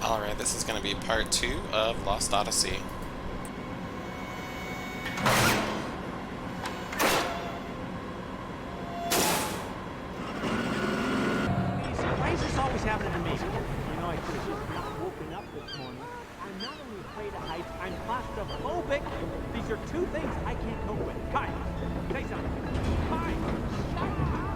Alright, this is going to be part 2 of Lost Odyssey. Why is this always happening to me? You know, I could have just not woken up this morning. I'm not only afraid of heights, I'm claustrophobic. These are two things I can't cope with. Kai, say something. Kai, shut up!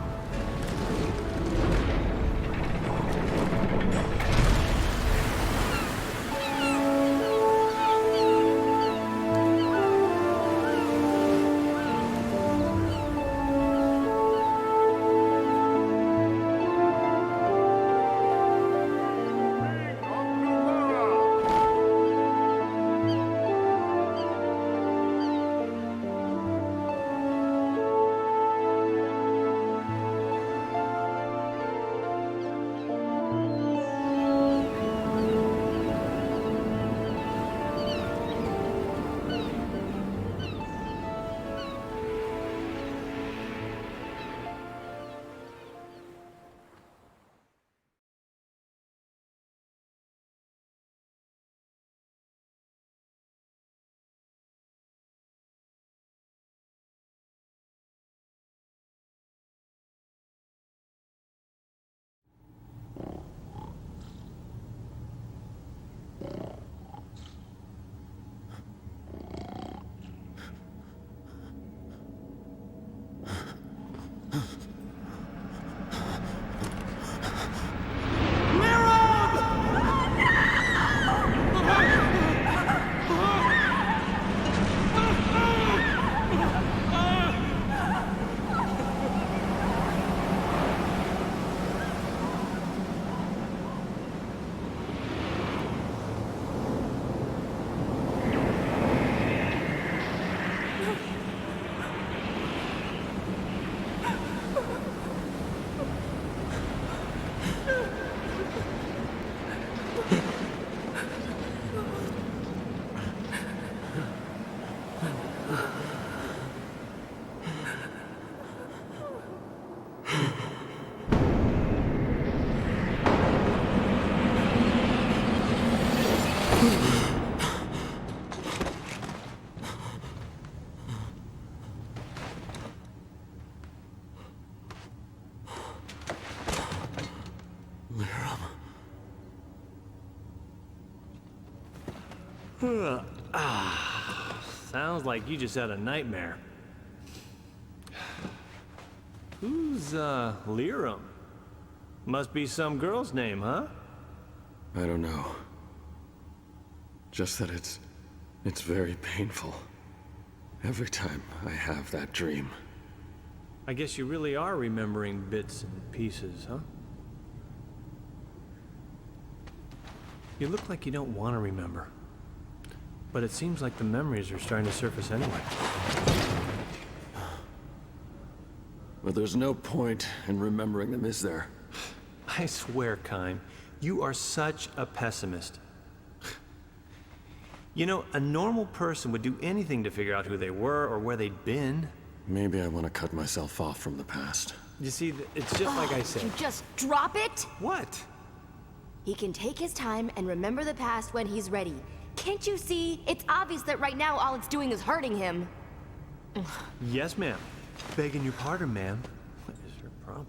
Sounds like you just had a nightmare. Who's, Liram? Must be some girl's name, huh? I don't know. Just that it's very painful. Every time I have that dream. I guess you really are remembering bits and pieces, huh? You look like you don't want to remember. But it seems like the memories are starting to surface anyway. But there's no point in remembering them, is there? I swear, Kime, you are such a pessimist. You know, a normal person would do anything to figure out who they were or where they'd been. Maybe I want to cut myself off from the past. You see, it's just like I said. You just drop it? What? He can take his time and remember the past when he's ready. Can't you see? It's obvious that right now all it's doing is hurting him. Yes, ma'am. Begging your pardon, ma'am. What is your problem?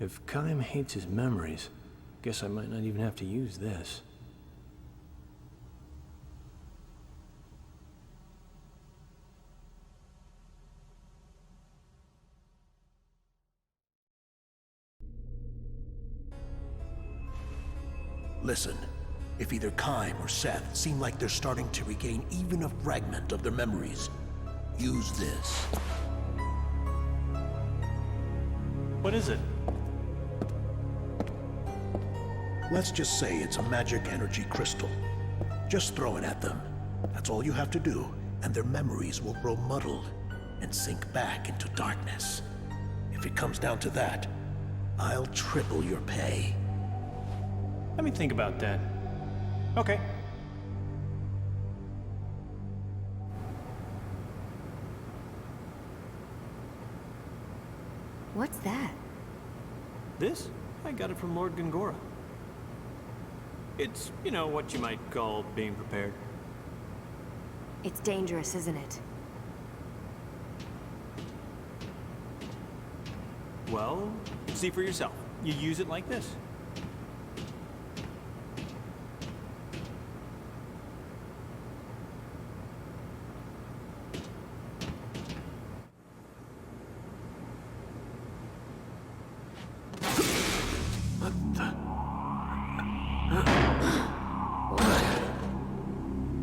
If Kime hates his memories, guess I might not even have to use this. Listen, if either Kime or Seth seem like they're starting to regain even a fragment of their memories, use this. What is it? Let's just say it's a magic energy crystal. Just throw it at them. That's all you have to do, and their memories will grow muddled and sink back into darkness. If it comes down to that, I'll triple your pay. Let me think about that. Okay. What's that? This? I got it from Lord Gongora. It's, you know, what you might call being prepared. It's dangerous, isn't it? Well, see for yourself. You use it like this.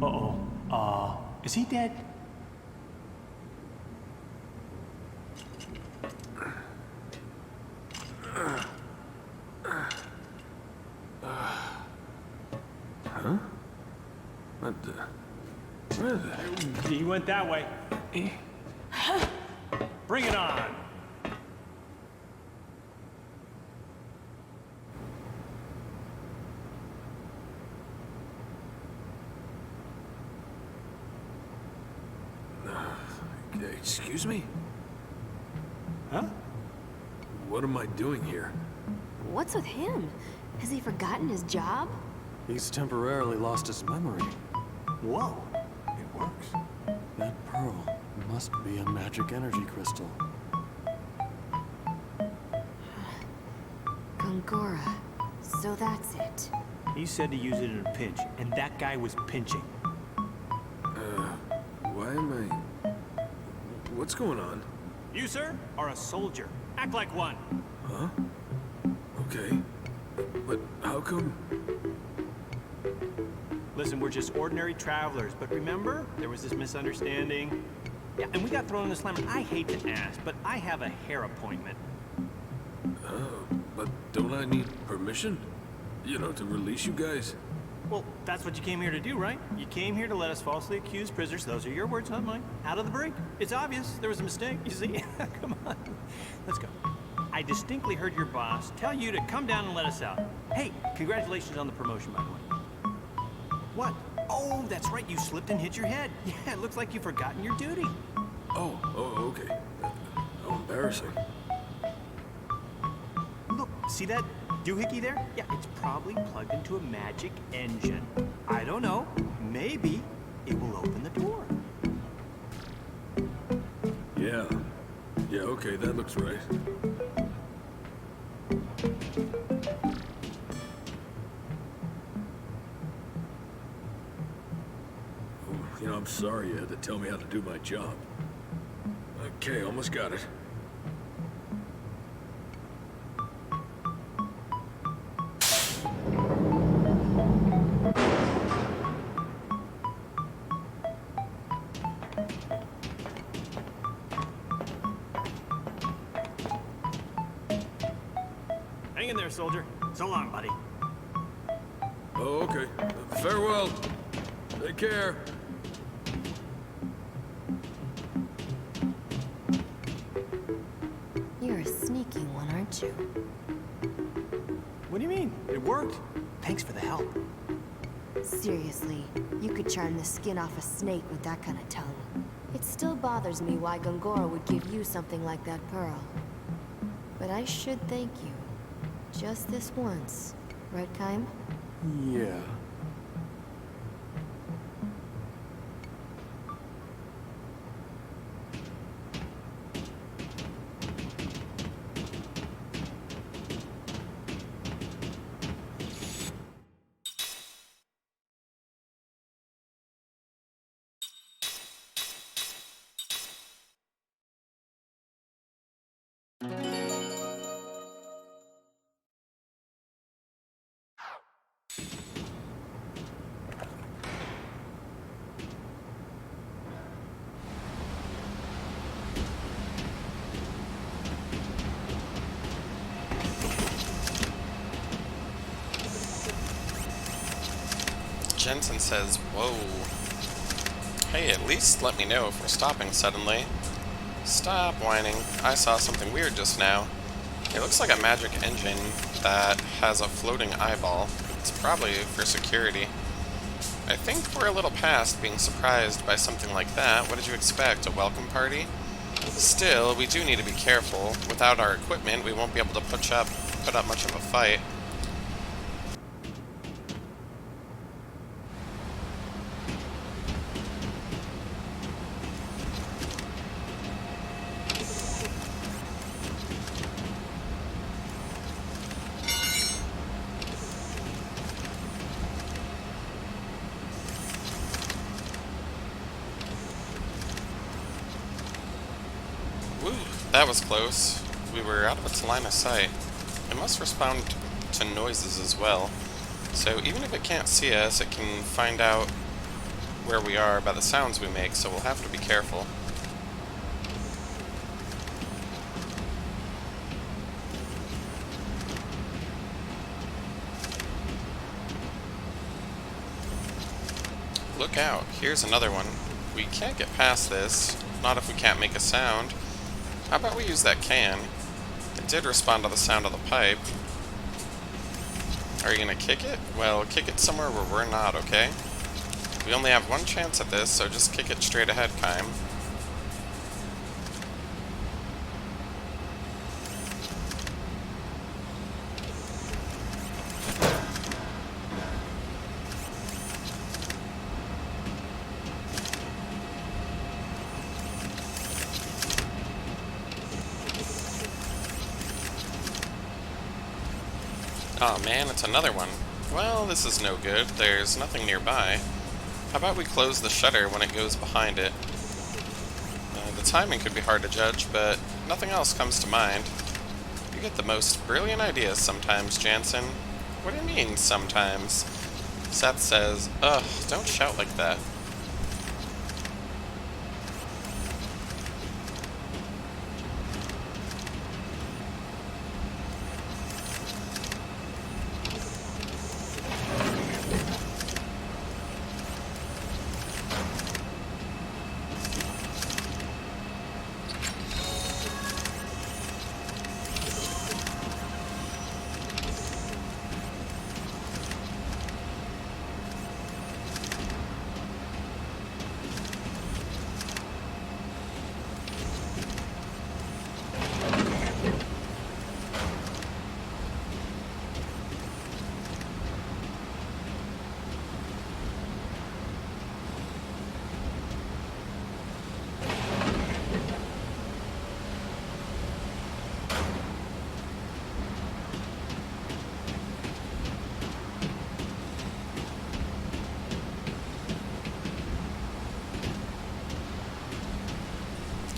Uh-oh. Is he dead? Huh? What the... Where the... He went that way. Bring it on! Excuse me? Huh? What am I doing here? What's with him? Has he forgotten his job? He's temporarily lost his memory. Whoa. It works. That pearl must be a magic energy crystal. Gongora. So that's it. He said to use it in a pinch, and that guy was pinching. Why am I... What's going on? You, sir, are a soldier. Act like one. Huh? Okay. But how come... Listen, we're just ordinary travelers, but remember, there was this misunderstanding. Yeah, and we got thrown in the slammer. I hate to ask, but I have a hair appointment. But don't I need permission? You know, to release you guys? Well, that's what you came here to do, right? You came here to let us falsely accuse prisoners. Those are your words, not mine. Out of the brig. It's obvious. There was a mistake. You see? Come on. Let's go. I distinctly heard your boss tell you to come down and let us out. Hey, congratulations on the promotion, by the way. What? Oh, that's right. You slipped and hit your head. Yeah, it looks like you've forgotten your duty. Oh, okay. How embarrassing. Look, see that doohickey there? Yeah, it's probably plugged into a magic engine. I don't know. Maybe it will open the door. Yeah. Yeah, okay, that looks right. Oh, you know, I'm sorry you had to tell me how to do my job. Okay, almost got it. Hang in there, soldier. So long, buddy. Oh, okay. Farewell. Take care. You're a sneaky one, aren't you? What do you mean? It worked. Thanks for the help. Seriously, you could charm the skin off a snake with that kind of tongue. It still bothers me why Gongora would give you something like that pearl. But I should thank you. Just this once. Right, Kaim? Yeah. Jensen says, whoa. Hey, at least let me know if we're stopping suddenly. Stop whining. I saw something weird just now. It looks like a magic engine that has a floating eyeball. It's probably for security. I think we're a little past being surprised by something like that. What did you expect? A welcome party? Still, we do need to be careful. Without our equipment, we won't be able to put up much of a fight. Woo, that was close. We were out of its line of sight. It must respond to noises as well. So even if it can't see us, it can find out where we are by the sounds we make, so we'll have to be careful. Look out, here's another one. We can't get past this, not if we can't make a sound. How about we use that can? It did respond to the sound of the pipe. Are you gonna kick it? Well, kick it somewhere where we're not, okay? We only have one chance at this, so just kick it straight ahead, Kime. Oh man, it's another one. Well, this is no good. There's nothing nearby. How about we close the shutter when it goes behind it? The timing could be hard to judge, but nothing else comes to mind. You get the most brilliant ideas sometimes, Jansen. What do you mean, sometimes? Seth says, ugh, don't shout like that.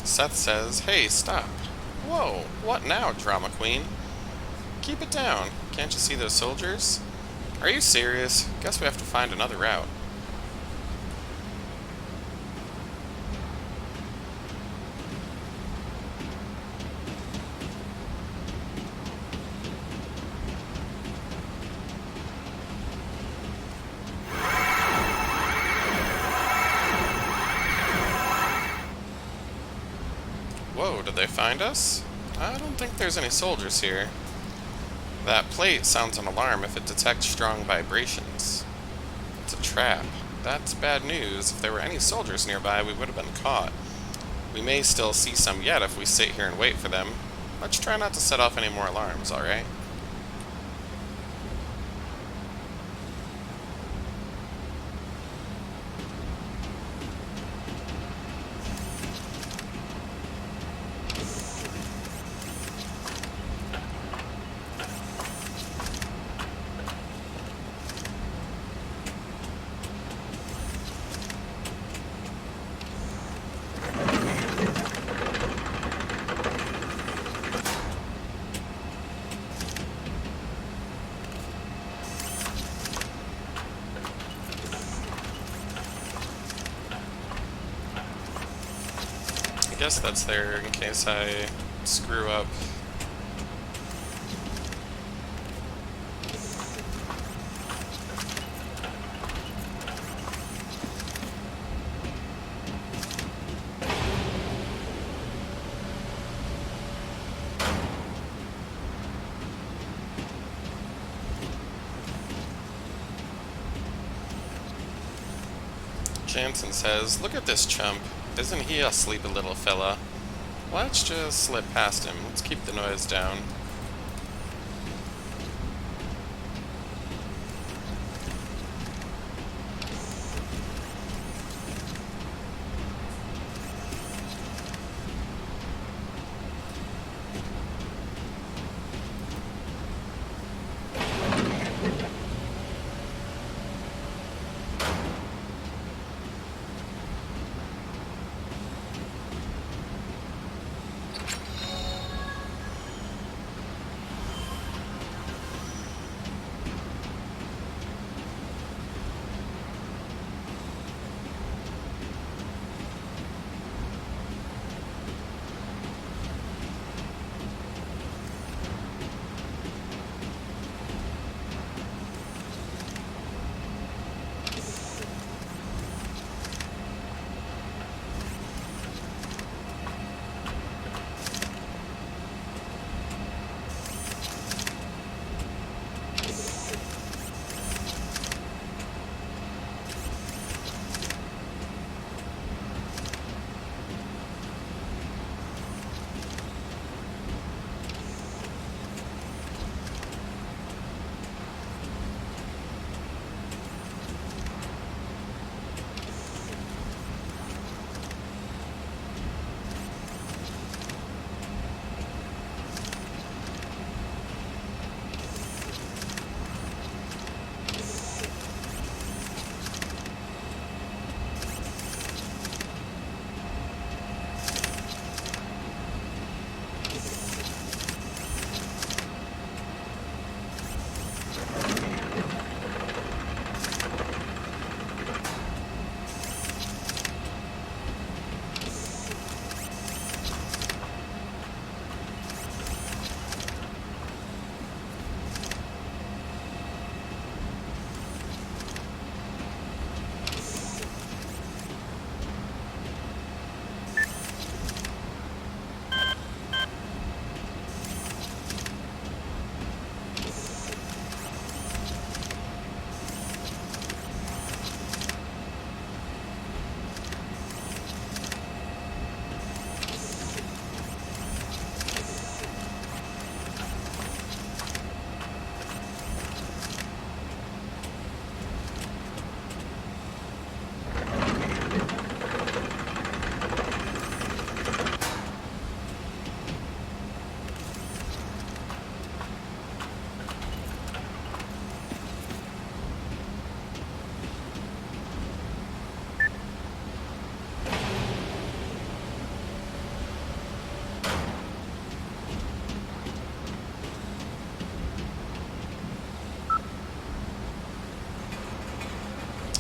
Seth says, hey, stop. Whoa, what now, drama queen? Keep it down. Can't you see those soldiers? Are you serious? Guess we have to find another route. Whoa, did they find us? I don't think there's any soldiers here. That plate sounds an alarm if it detects strong vibrations. It's a trap. That's bad news. If there were any soldiers nearby, we would have been caught. We may still see some yet if we sit here and wait for them. Let's try not to set off any more alarms, alright? I guess that's there in case I screw up. Jansen says, look at this chump. Isn't he a sleepy little fella? Let's just slip past him. Let's keep the noise down.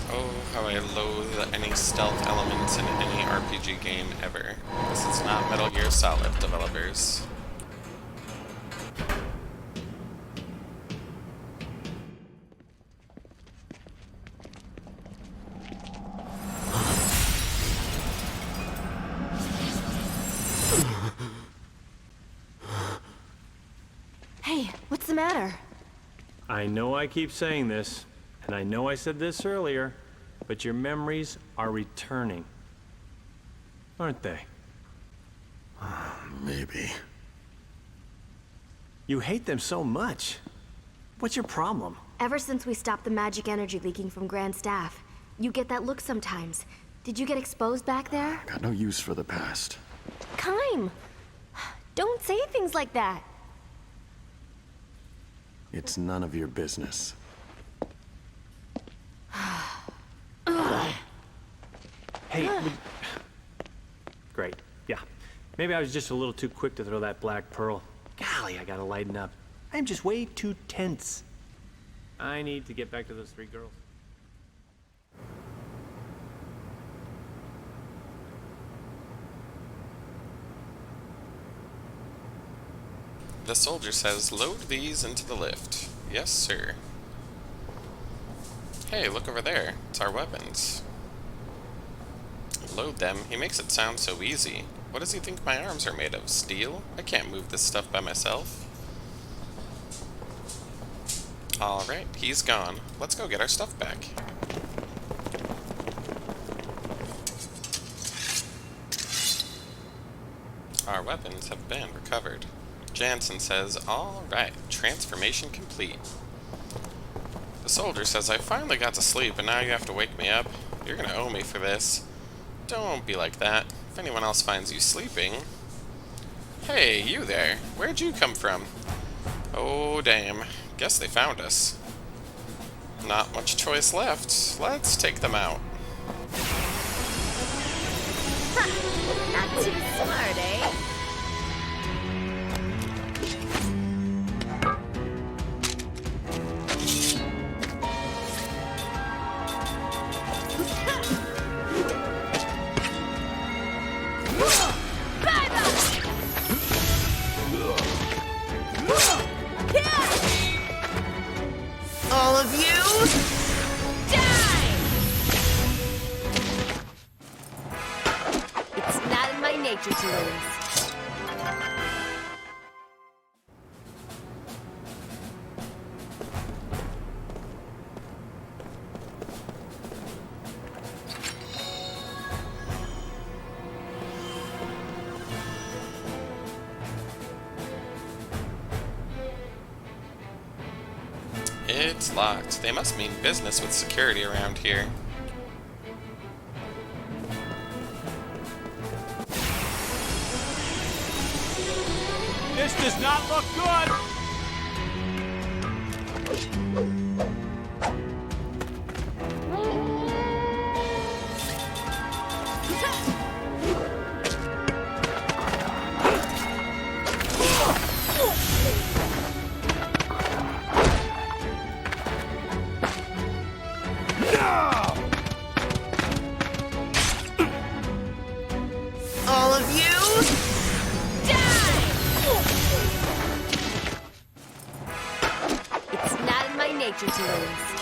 Oh, how I loathe any stealth elements in any RPG game ever. This is not Metal Gear Solid, developers. Hey, what's the matter? I know I keep saying this, and I know I said this earlier, but your memories are returning. Aren't they? Maybe. You hate them so much. What's your problem? Ever since we stopped the magic energy leaking from Grand Staff, you get that look sometimes. Did you get exposed back there? Got no use for the past. Kime! Don't say things like that. It's none of your business. Hey, great. Yeah. Maybe I was just a little too quick to throw that black pearl. Golly, I gotta lighten up. I'm just way too tense. I need to get back to those 3 girls. The soldier says, load these into the lift. Yes, sir. Hey, look over there. It's our weapons. Load them? He makes it sound so easy. What does he think my arms are made of? Steel? I can't move this stuff by myself. Alright, he's gone. Let's go get our stuff back. Our weapons have been recovered. Jansen says, all right, transformation complete. The soldier says, I finally got to sleep and now you have to wake me up. You're gonna owe me for this. Don't be like that. If anyone else finds you sleeping... Hey, you there. Where'd you come from? Oh, damn. Guess they found us. Not much choice left. Let's take them out. Not too smart, eh? All of you, die! It's not in my nature to lose. It's locked. They must mean business with security around here. This does not look good! All of you, die! It's not in my nature to lose.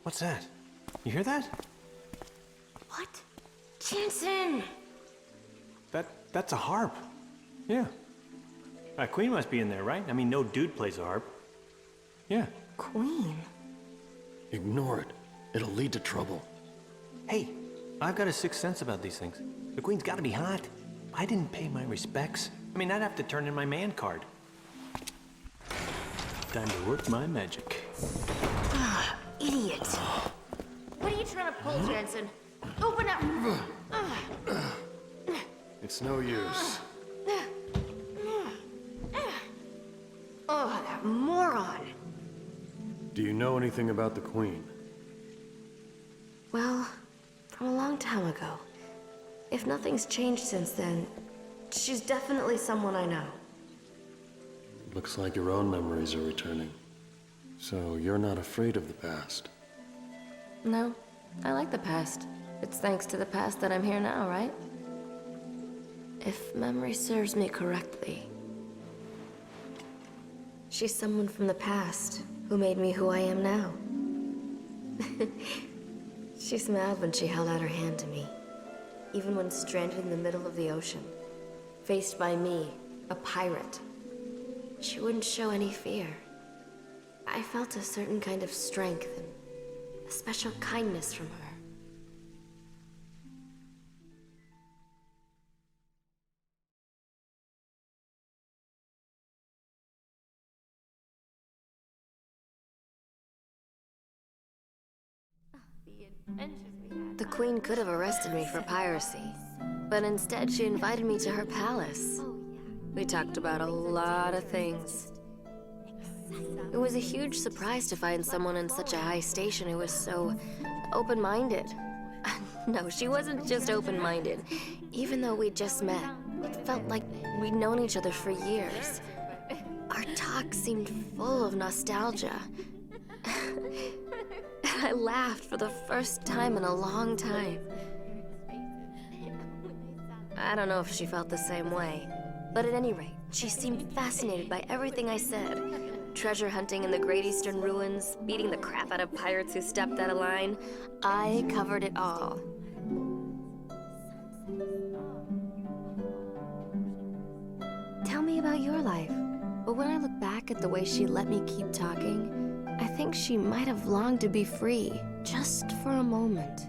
What's that? You hear that? What? Jansen! That's a harp. Yeah. Queen must be in there, right? I mean, no dude plays a harp. Yeah. Queen? Ignore it. It'll lead to trouble. Hey, I've got a sixth sense about these things. The Queen's gotta be hot. I didn't pay my respects. I mean, I'd have to turn in my man card. Time to work my magic. Idiot. What are you trying to pull, Jansen? Open up! It's no use. Oh, that moron. Do you know anything about the Queen? Well, from a long time ago. If nothing's changed since then, she's definitely someone I know. Looks like your own memories are returning. So you're not afraid of the past? No, I like the past. It's thanks to the past that I'm here now, right? If memory serves me correctly, she's someone from the past who made me who I am now. She smiled when she held out her hand to me, even when stranded in the middle of the ocean, faced by me, a pirate. She wouldn't show any fear. I felt a certain kind of strength and a special kindness from her. The Queen could have arrested me for piracy, but instead she invited me to her palace. We talked about a lot of things. It was a huge surprise to find someone in such a high station who was so open-minded. No, she wasn't just open-minded. Even though we'd just met, it felt like we'd known each other for years. Our talk seemed full of nostalgia. I laughed for the first time in a long time. I don't know if she felt the same way, but at any rate, she seemed fascinated by everything I said. Treasure hunting in the Great Eastern Ruins, beating the crap out of pirates who stepped out of line. I covered it all. Tell me about your life. But when I look back at the way she let me keep talking, I think she might have longed to be free, just for a moment.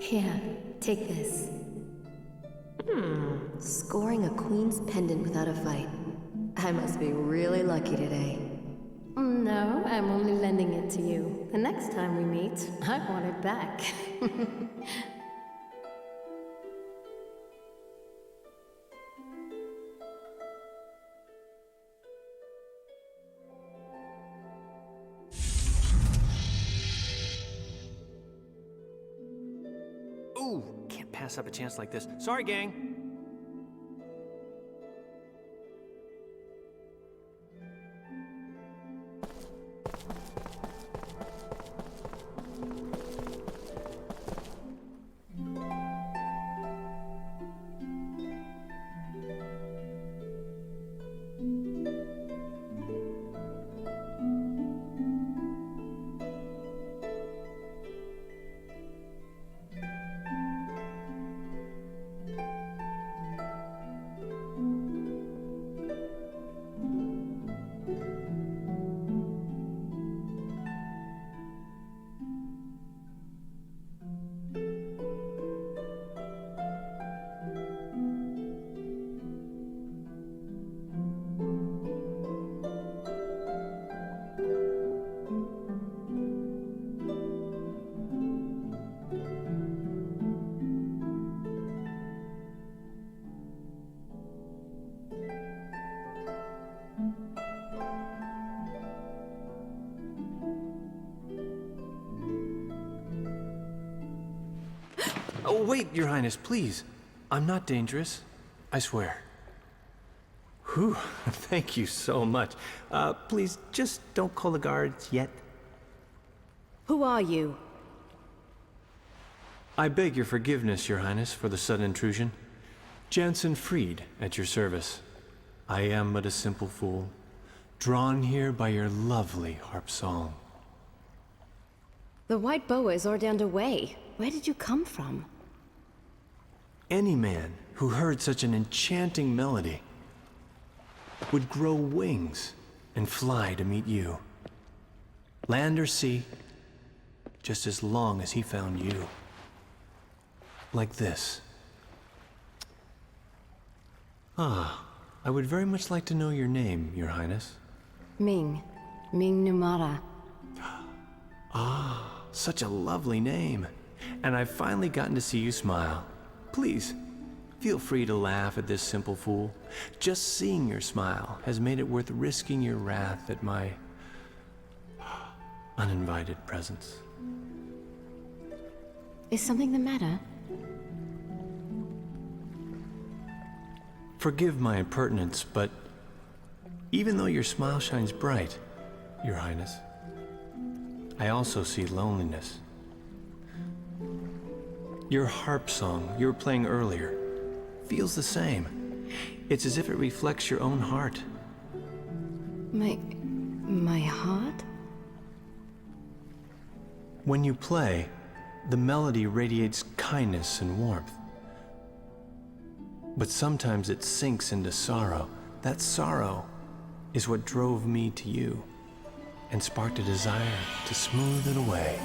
Here, take this. Scoring a queen's pendant without a fight. I must be really lucky today. No, I'm only lending it to you. The next time we meet, I want it back. Ooh, can't pass up a chance like this. Sorry, gang. Oh, wait, Your Highness, please. I'm not dangerous. I swear. Whew, thank you so much. Please, just don't call the guards yet. Who are you? I beg your forgiveness, Your Highness, for the sudden intrusion. Jansen Freed, at your service. I am but a simple fool, drawn here by your lovely harp song. The White Boa is ordained away. Where did you come from? Any man who heard such an enchanting melody would grow wings and fly to meet you. Land or sea, just as long as he found you. Like this. I would very much like to know your name, Your Highness. Ming Numara. Such a lovely name. And I've finally gotten to see you smile. Please, feel free to laugh at this simple fool. Just seeing your smile has made it worth risking your wrath at my uninvited presence. Is something the matter? Forgive my impertinence, but even though your smile shines bright, Your Highness, I also see loneliness. Your harp song you were playing earlier feels the same. It's as if it reflects your own heart. My heart? When you play, the melody radiates kindness and warmth. But sometimes it sinks into sorrow. That sorrow is what drove me to you and sparked a desire to smooth it away.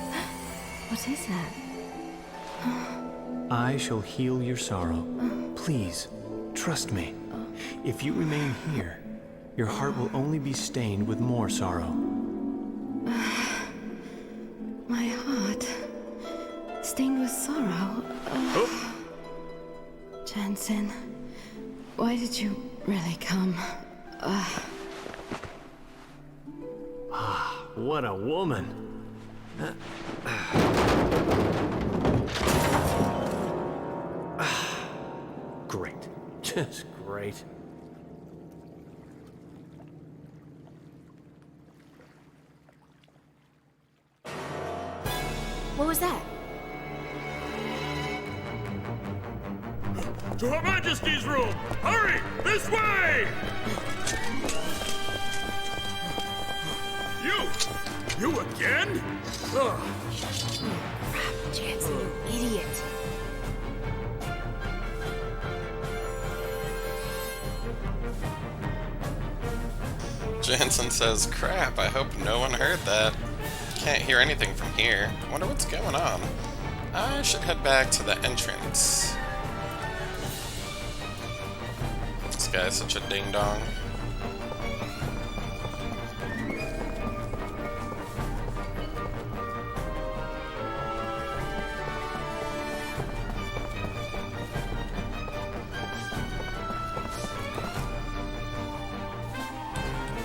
What is that? I shall heal your sorrow. Please, trust me. If you remain here, your heart will only be stained with more sorrow. My heart, stained with sorrow. Jensen, why did you really come? What a woman! Great. Just great. What was that? To Her Majesty's room! Hurry! This way! You again? Ugh. Jansen, you idiot. Jansen says, crap, I hope no one heard that. Can't hear anything from here. Wonder what's going on. I should head back to the entrance. This guy's such a ding-dong.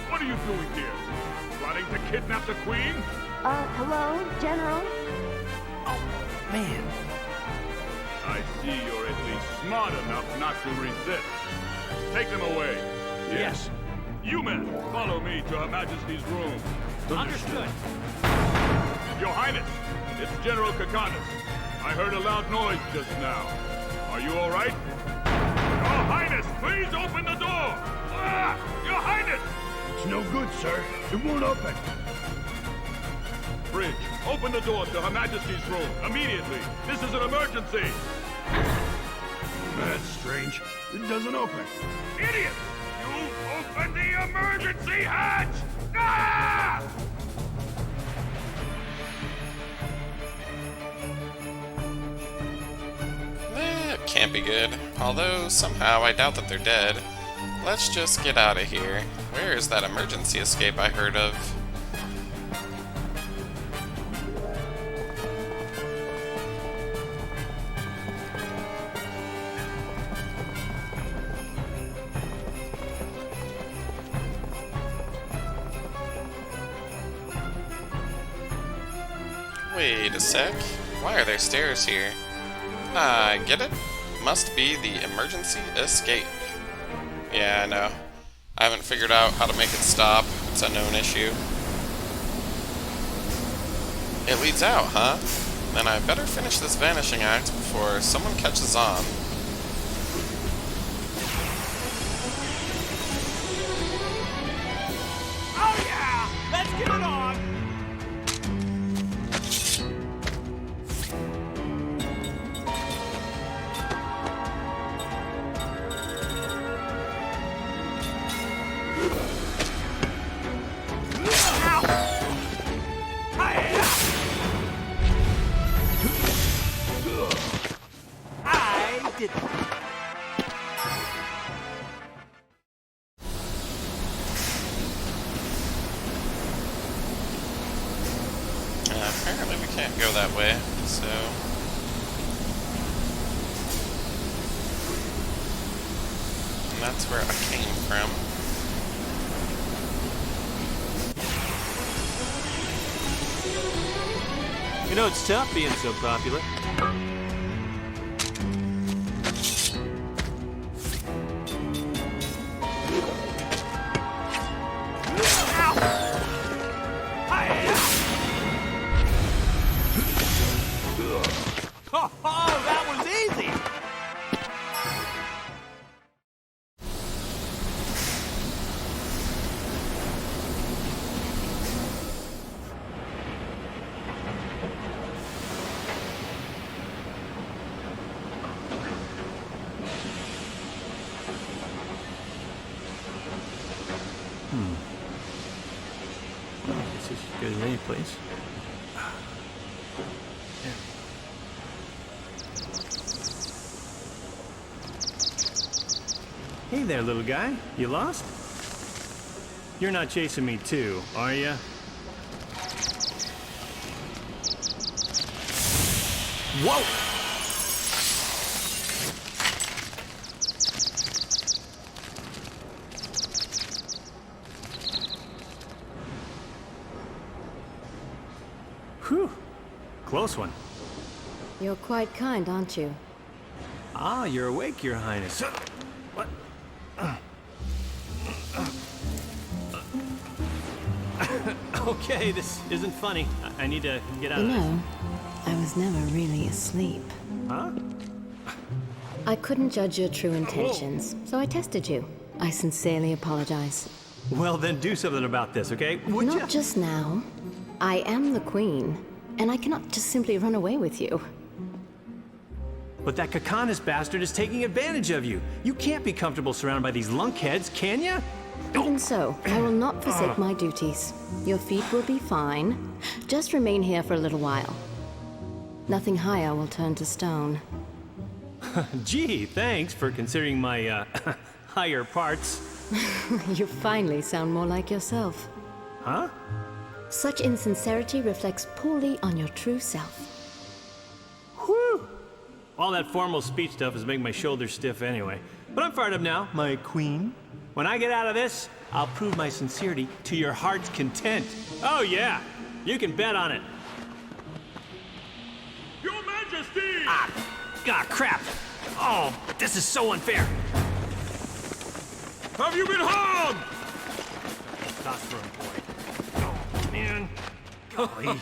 What are you doing here? Plotting to kidnap the Queen? Hello, General? Man, I see you're at least smart enough not to resist. Take them away. Yes. You men, follow me to Her Majesty's room. Understood. Your Highness, it's General Kakanis. I heard a loud noise just now. Are you all right? Your Highness, please open the door! Ah! Your Highness! It's no good, sir. It won't open. Bridge, open the door to Her Majesty's room, immediately! This is an emergency! That's strange. It doesn't open. Idiot! You open the emergency hatch! Ah! That can't be good. Although, somehow, I doubt that they're dead. Let's just get out of here. Where is that emergency escape I heard of? Wait a sec. Why are there stairs here? I get it. Must be the emergency escape. Yeah, I know. I haven't figured out how to make it stop. It's a known issue. It leads out, huh? Then I better finish this vanishing act before someone catches on. Oh yeah! Let's get it on! I did it. Apparently we can't go that way, so... And that's where I came from. you know it's tough being so popular. Oh, that was easy! Well, I guess it's as good as any place. Hey there, little guy. You lost? You're not chasing me too, are you? Whoa! Whew. Close one. You're quite kind, aren't you? Ah, you're awake, Your Highness. What? Okay, this isn't funny. I need to get out You of this. know, I was never really asleep. Huh? I couldn't judge your true intentions, so I tested you. I sincerely apologize. Well, then do something about this, okay? Would Not ya? just now. I am the queen, and I cannot just simply run away with you. But that Kakanis bastard is taking advantage of you. You can't be comfortable surrounded by these lunkheads, can ya? Even so, I will not forsake my duties. Your feet will be fine. Just remain here for a little while. Nothing higher will turn to stone. Gee, thanks for considering my, higher parts. You finally sound more like yourself. Huh? Such insincerity reflects poorly on your true self. Whew! All that formal speech stuff is making my shoulders stiff anyway. But I'm fired up now, my queen. When I get out of this, I'll prove my sincerity to your heart's content. Oh yeah, you can bet on it. Your Majesty! Ah, crap! Oh, this is so unfair. Have you been harmed? Toss for him, boy. Oh, man. Golly.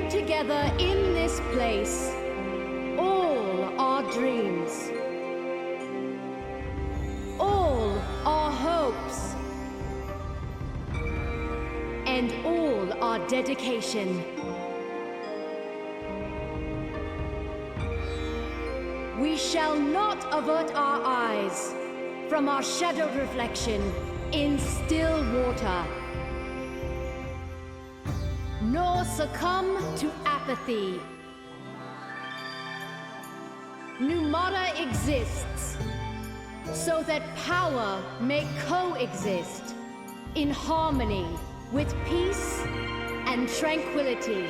Together in this place, all our dreams, all our hopes, and all our dedication. We shall not avert our eyes from our shadowed reflection in still water, nor succumb to apathy. Numata exists so that power may coexist in harmony with peace and tranquility.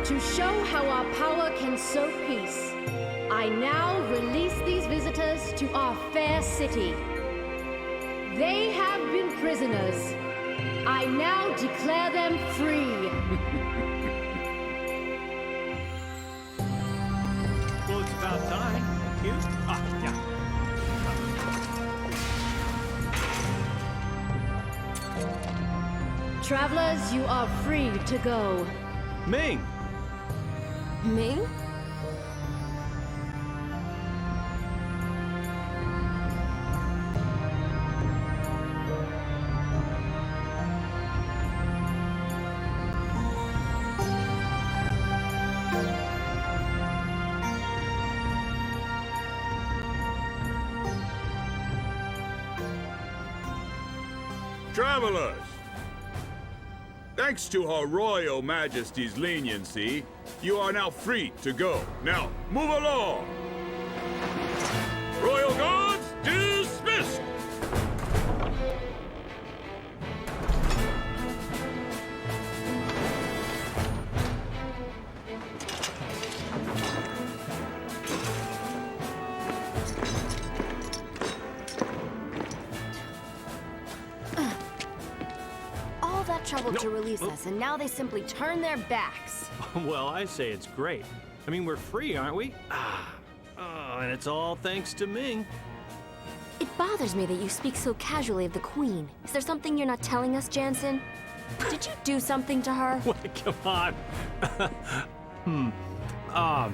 To show our power can sow peace, I now release these visitors to our fair city. They have been prisoners. I now declare them free. Well, it's about time. You? Ah, yeah. Travelers, you are free to go. Ming! Ming? Travelers! Thanks to Her Royal Majesty's leniency, you are now free to go. Now, move along! Royal Guards, dismissed! All that trouble to release us, and now they simply turn their backs. Well, I say it's great. I mean, we're free, aren't we? Oh, and it's all thanks to Ming. It bothers me that you speak so casually of the Queen. Is there something you're not telling us, Jansen? Did you do something to her? What? Come on.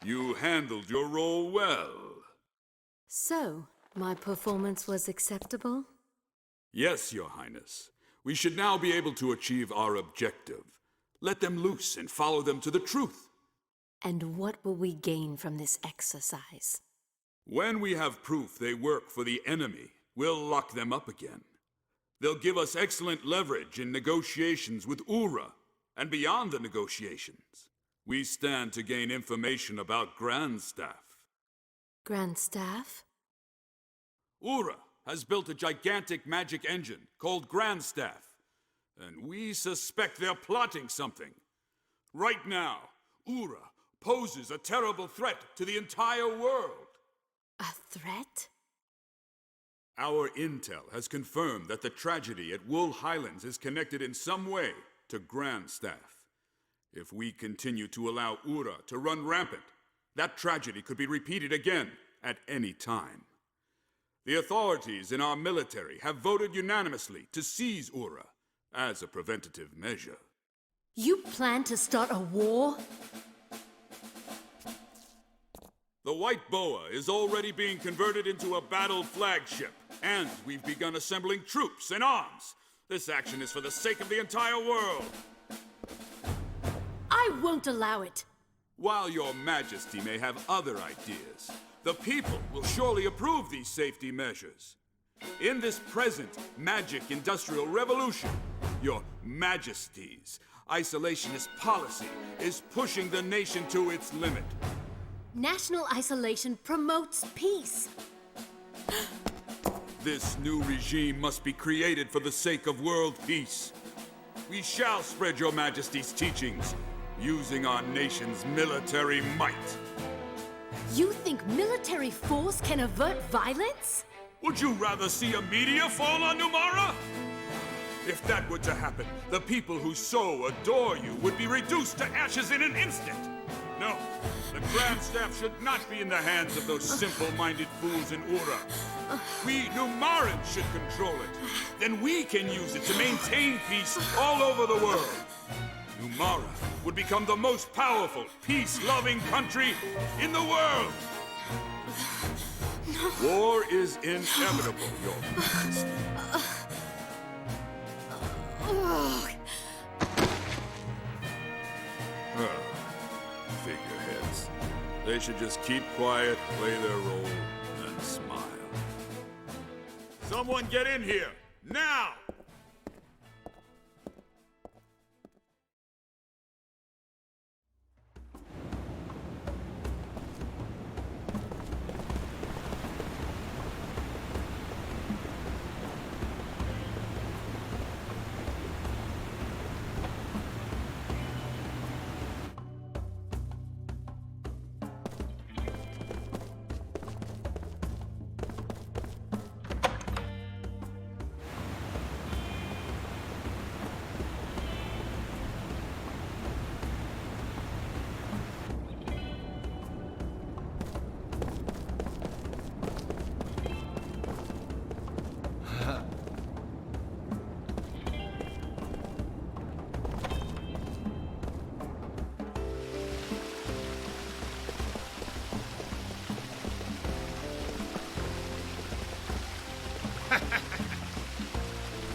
You handled your role well. So, my performance was acceptable? Yes, Your Highness. We should now be able to achieve our objective. Let them loose and follow them to the truth. And what will we gain from this exercise? When we have proof they work for the enemy, we'll lock them up again. They'll give us excellent leverage in negotiations with Ura, and beyond the negotiations. We stand to gain information about Grandstaff. Grandstaff? Ura has built a gigantic magic engine called Grandstaff, and we suspect they're plotting something. Right now, Ura poses a terrible threat to the entire world. A threat? Our intel has confirmed that the tragedy at Wool Highlands is connected in some way to Grandstaff. If we continue to allow Ura to run rampant, that tragedy could be repeated again at any time. The authorities in our military have voted unanimously to seize Ura as a preventative measure. You plan to start a war? The White Boa is already being converted into a battle flagship, and we've begun assembling troops and arms. This action is for the sake of the entire world. I won't allow it. While your majesty may have other ideas, the people will surely approve these safety measures. In this present magic industrial revolution, your majesty's isolationist policy is pushing the nation to its limit. National isolation promotes peace. This new regime must be created for the sake of world peace. We shall spread your majesty's teachings using our nation's military might. You think military force can avert violence? Would you rather see a meteor fall on Numara? If that were to happen, the people who so adore you would be reduced to ashes in an instant. No, the Grand Staff should not be in the hands of those simple-minded fools in Ura. We Numarans should control it. Then we can use it to maintain peace all over the world. Numara would become the most powerful, peace-loving country in the world. War is inevitable, Your Majesty. Figureheads. They should just keep quiet, play their role, and smile. Someone get in here, now!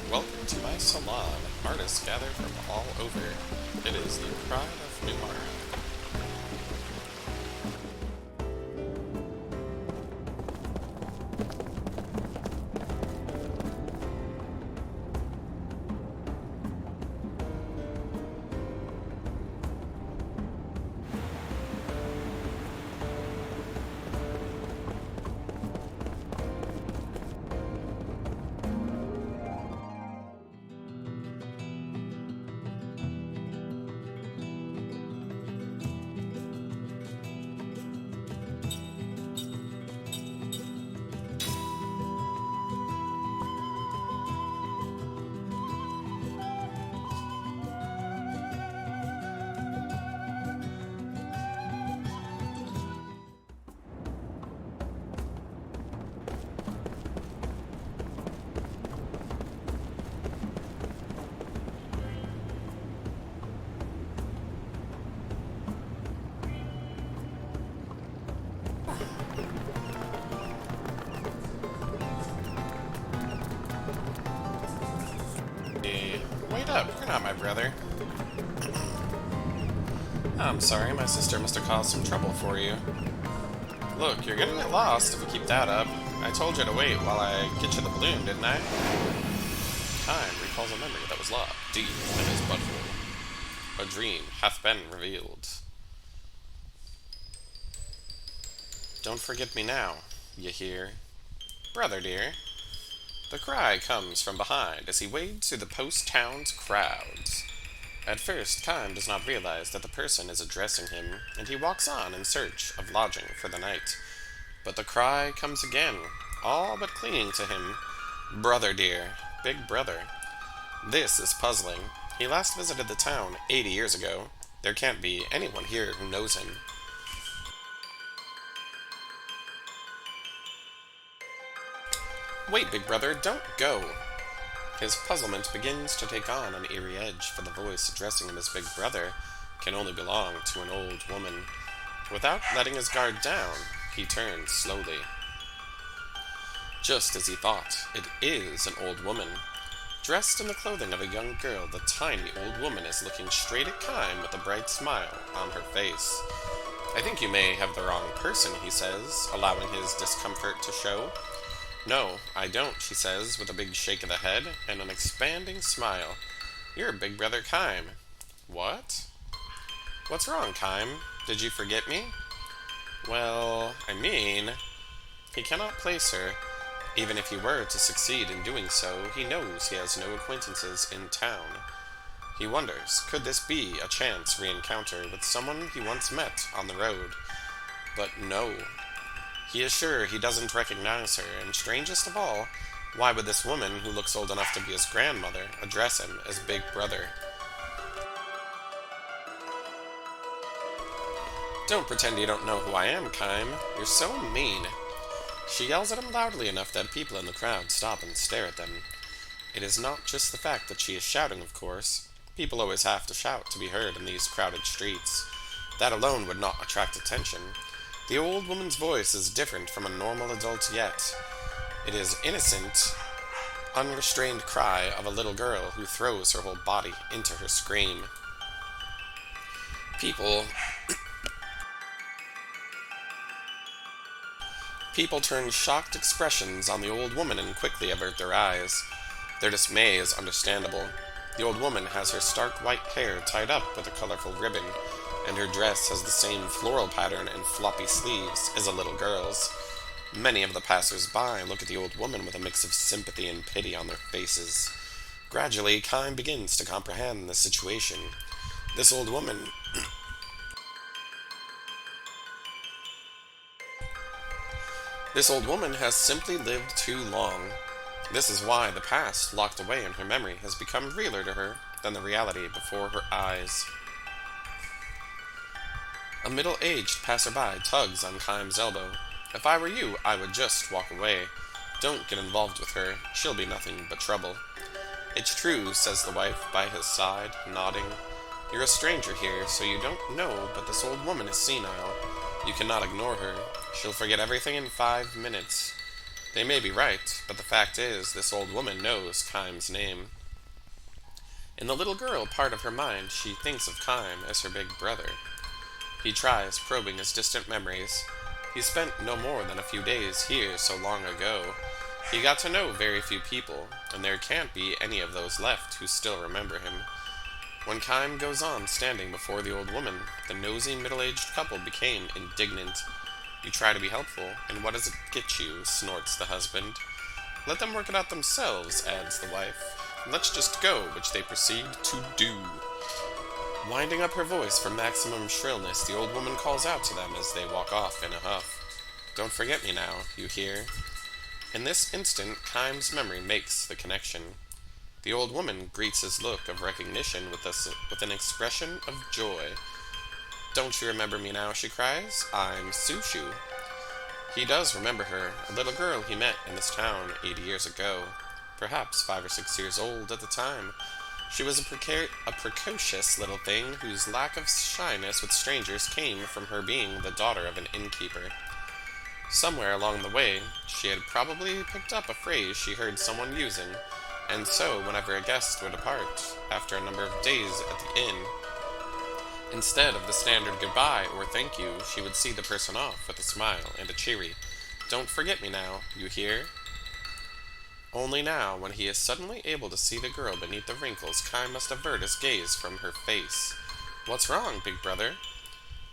Welcome to my salon. Artists gather from all over. It is the pride of Numara. Wait up, you're not my brother. I'm sorry, my sister must have caused some trouble for you. Look, you're gonna get lost if you keep that up. I told you to wait while I get you the balloon, didn't I? Time recalls a memory that was locked deep in his butthole. A dream hath been revealed. Don't forget me now, you hear? Brother dear. The cry comes from behind as he wades through the post-town's crowds. At first, Khan does not realize that the person is addressing him, and he walks on in search of lodging for the night. But the cry comes again, all but clinging to him. Brother dear, big brother. This is puzzling. He last visited the town 80 years ago. There can't be anyone here who knows him. Wait, big brother, don't go! His puzzlement begins to take on an eerie edge, for the voice addressing him as big brother can only belong to an old woman. Without letting his guard down, he turns slowly. Just as he thought, it is an old woman. Dressed in the clothing of a young girl, the tiny old woman is looking straight at Kime with a bright smile on her face. I think you may have the wrong person, he says, allowing his discomfort to show. No, I don't, she says, with a big shake of the head and an expanding smile. You're big brother Kime. What? What's wrong, Kime? Did you forget me? Well, I mean... He cannot place her. Even if he were to succeed in doing so, he knows he has no acquaintances in town. He wonders, could this be a chance re-encounter with someone he once met on the road? But no. He is sure he doesn't recognize her, and strangest of all, Why would this woman, who looks old enough to be his grandmother, address him as Big Brother? Don't pretend you don't know who I am, Kime. You're so mean. She yells at him loudly enough that people in the crowd stop and stare at them. It is not just the fact that she is shouting, of course. People always have to shout to be heard in these crowded streets. That alone would not attract attention. The old woman's voice is different from a normal adult yet. It is innocent, unrestrained cry of a little girl who throws her whole body into her scream. People turn shocked expressions on the old woman and quickly avert their eyes. Their dismay is understandable. The old woman has her stark white hair tied up with a colorful ribbon, and her dress has the same floral pattern and floppy sleeves as a little girl's. Many of the passers-by look at the old woman with a mix of sympathy and pity on their faces. Gradually, Kime begins to comprehend the situation. This old woman has simply lived too long. This is why the past, locked away in her memory, has become realer to her than the reality before her eyes. A middle-aged passerby tugs on Kime's elbow. If I were you, I would just walk away. Don't get involved with her. She'll be nothing but trouble. It's true, says the wife by his side, nodding. You're a stranger here, so you don't know, but this old woman is senile. You cannot ignore her. She'll forget everything in 5 minutes. They may be right, but the fact is, this old woman knows Kime's name. In the little girl part of her mind, she thinks of Kime as her big brother. He tries probing his distant memories. He spent no more than a few days here so long ago. He got to know very few people, and there can't be any of those left who still remember him. When Kime goes on standing before the old woman, the nosy middle-aged couple became indignant. You try to be helpful, and what does it get you? Snorts the husband. Let them work it out themselves, adds the wife. Let's just go, which they proceed to do. Winding up her voice for maximum shrillness, the old woman calls out to them as they walk off in a huff. Don't forget me now, you hear? In this instant, Kime's memory makes the connection. The old woman greets his look of recognition with an expression of joy. Don't you remember me now, she cries. I'm Sushu. He does remember her, a little girl he met in this town 80 years ago. Perhaps 5 or 6 years old at the time. She was a precocious little thing whose lack of shyness with strangers came from her being the daughter of an innkeeper. Somewhere along the way, she had probably picked up a phrase she heard someone using, and so whenever a guest would depart, after a number of days at the inn, instead of the standard goodbye or thank you, she would see the person off with a smile and a cheery, "Don't forget me now, you hear?" Only now, when he is suddenly able to see the girl beneath the wrinkles, Kime must avert his gaze from her face. What's wrong, big brother?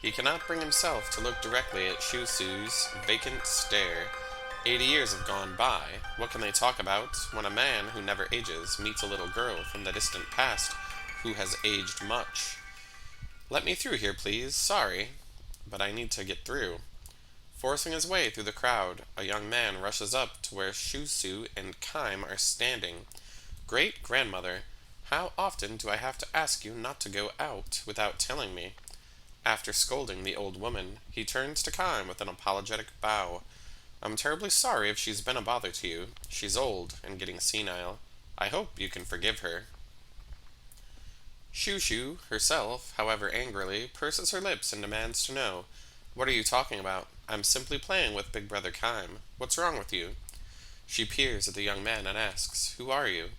He cannot bring himself to look directly at Shusu's vacant stare. 80 years have gone by. What can they talk about when a man who never ages meets a little girl from the distant past who has aged much? Let me through here, please. Sorry, but I need to get through. Forcing his way through the crowd, a young man rushes up to where Shusu and Kime are standing. Great-grandmother, how often do I have to ask you not to go out without telling me? After scolding the old woman, he turns to Kime with an apologetic bow. I'm terribly sorry if she's been a bother to you. She's old and getting senile. I hope you can forgive her. Shushu, herself, however angrily, purses her lips and demands to know, "What are you talking about? I'm simply playing with Big Brother Kime. What's wrong with you?" She peers at the young man and asks, "Who are you?"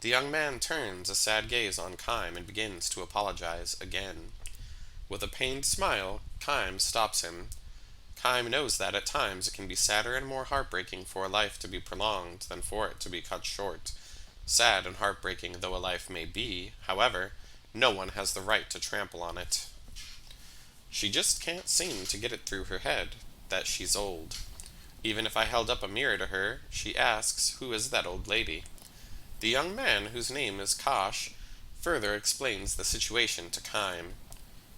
The young man turns a sad gaze on Kime and begins to apologize again. With a pained smile, Kime stops him. Kime knows that at times it can be sadder and more heartbreaking for a life to be prolonged than for it to be cut short. Sad and heartbreaking though a life may be, however, no one has the right to trample on it. She just can't seem to get it through her head that she's old. Even if I held up a mirror to her, she asks, "Who is that old lady?" The young man, whose name is Kosh, further explains the situation to Kime.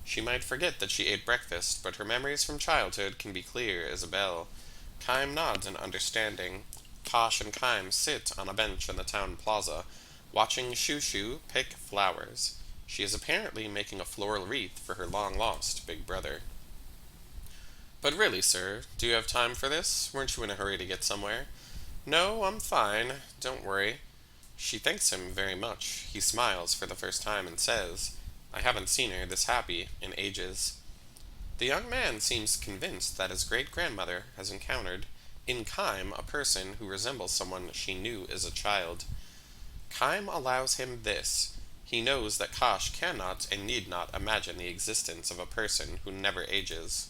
She might forget that she ate breakfast, but her memories from childhood can be clear as a bell. Kime nods in understanding. Kosh and Kaim sit on a bench in the town plaza, watching Shushu pick flowers. She is apparently making a floral wreath for her long-lost big brother. But really, sir, do you have time for this? Weren't you in a hurry to get somewhere? No, I'm fine. Don't worry. She thanks him very much. He smiles for the first time and says, I haven't seen her this happy in ages. The young man seems convinced that his great-grandmother has encountered in Kaim a person who resembles someone she knew as a child. Kaim allows him this. He knows that Kosh cannot and need not imagine the existence of a person who never ages.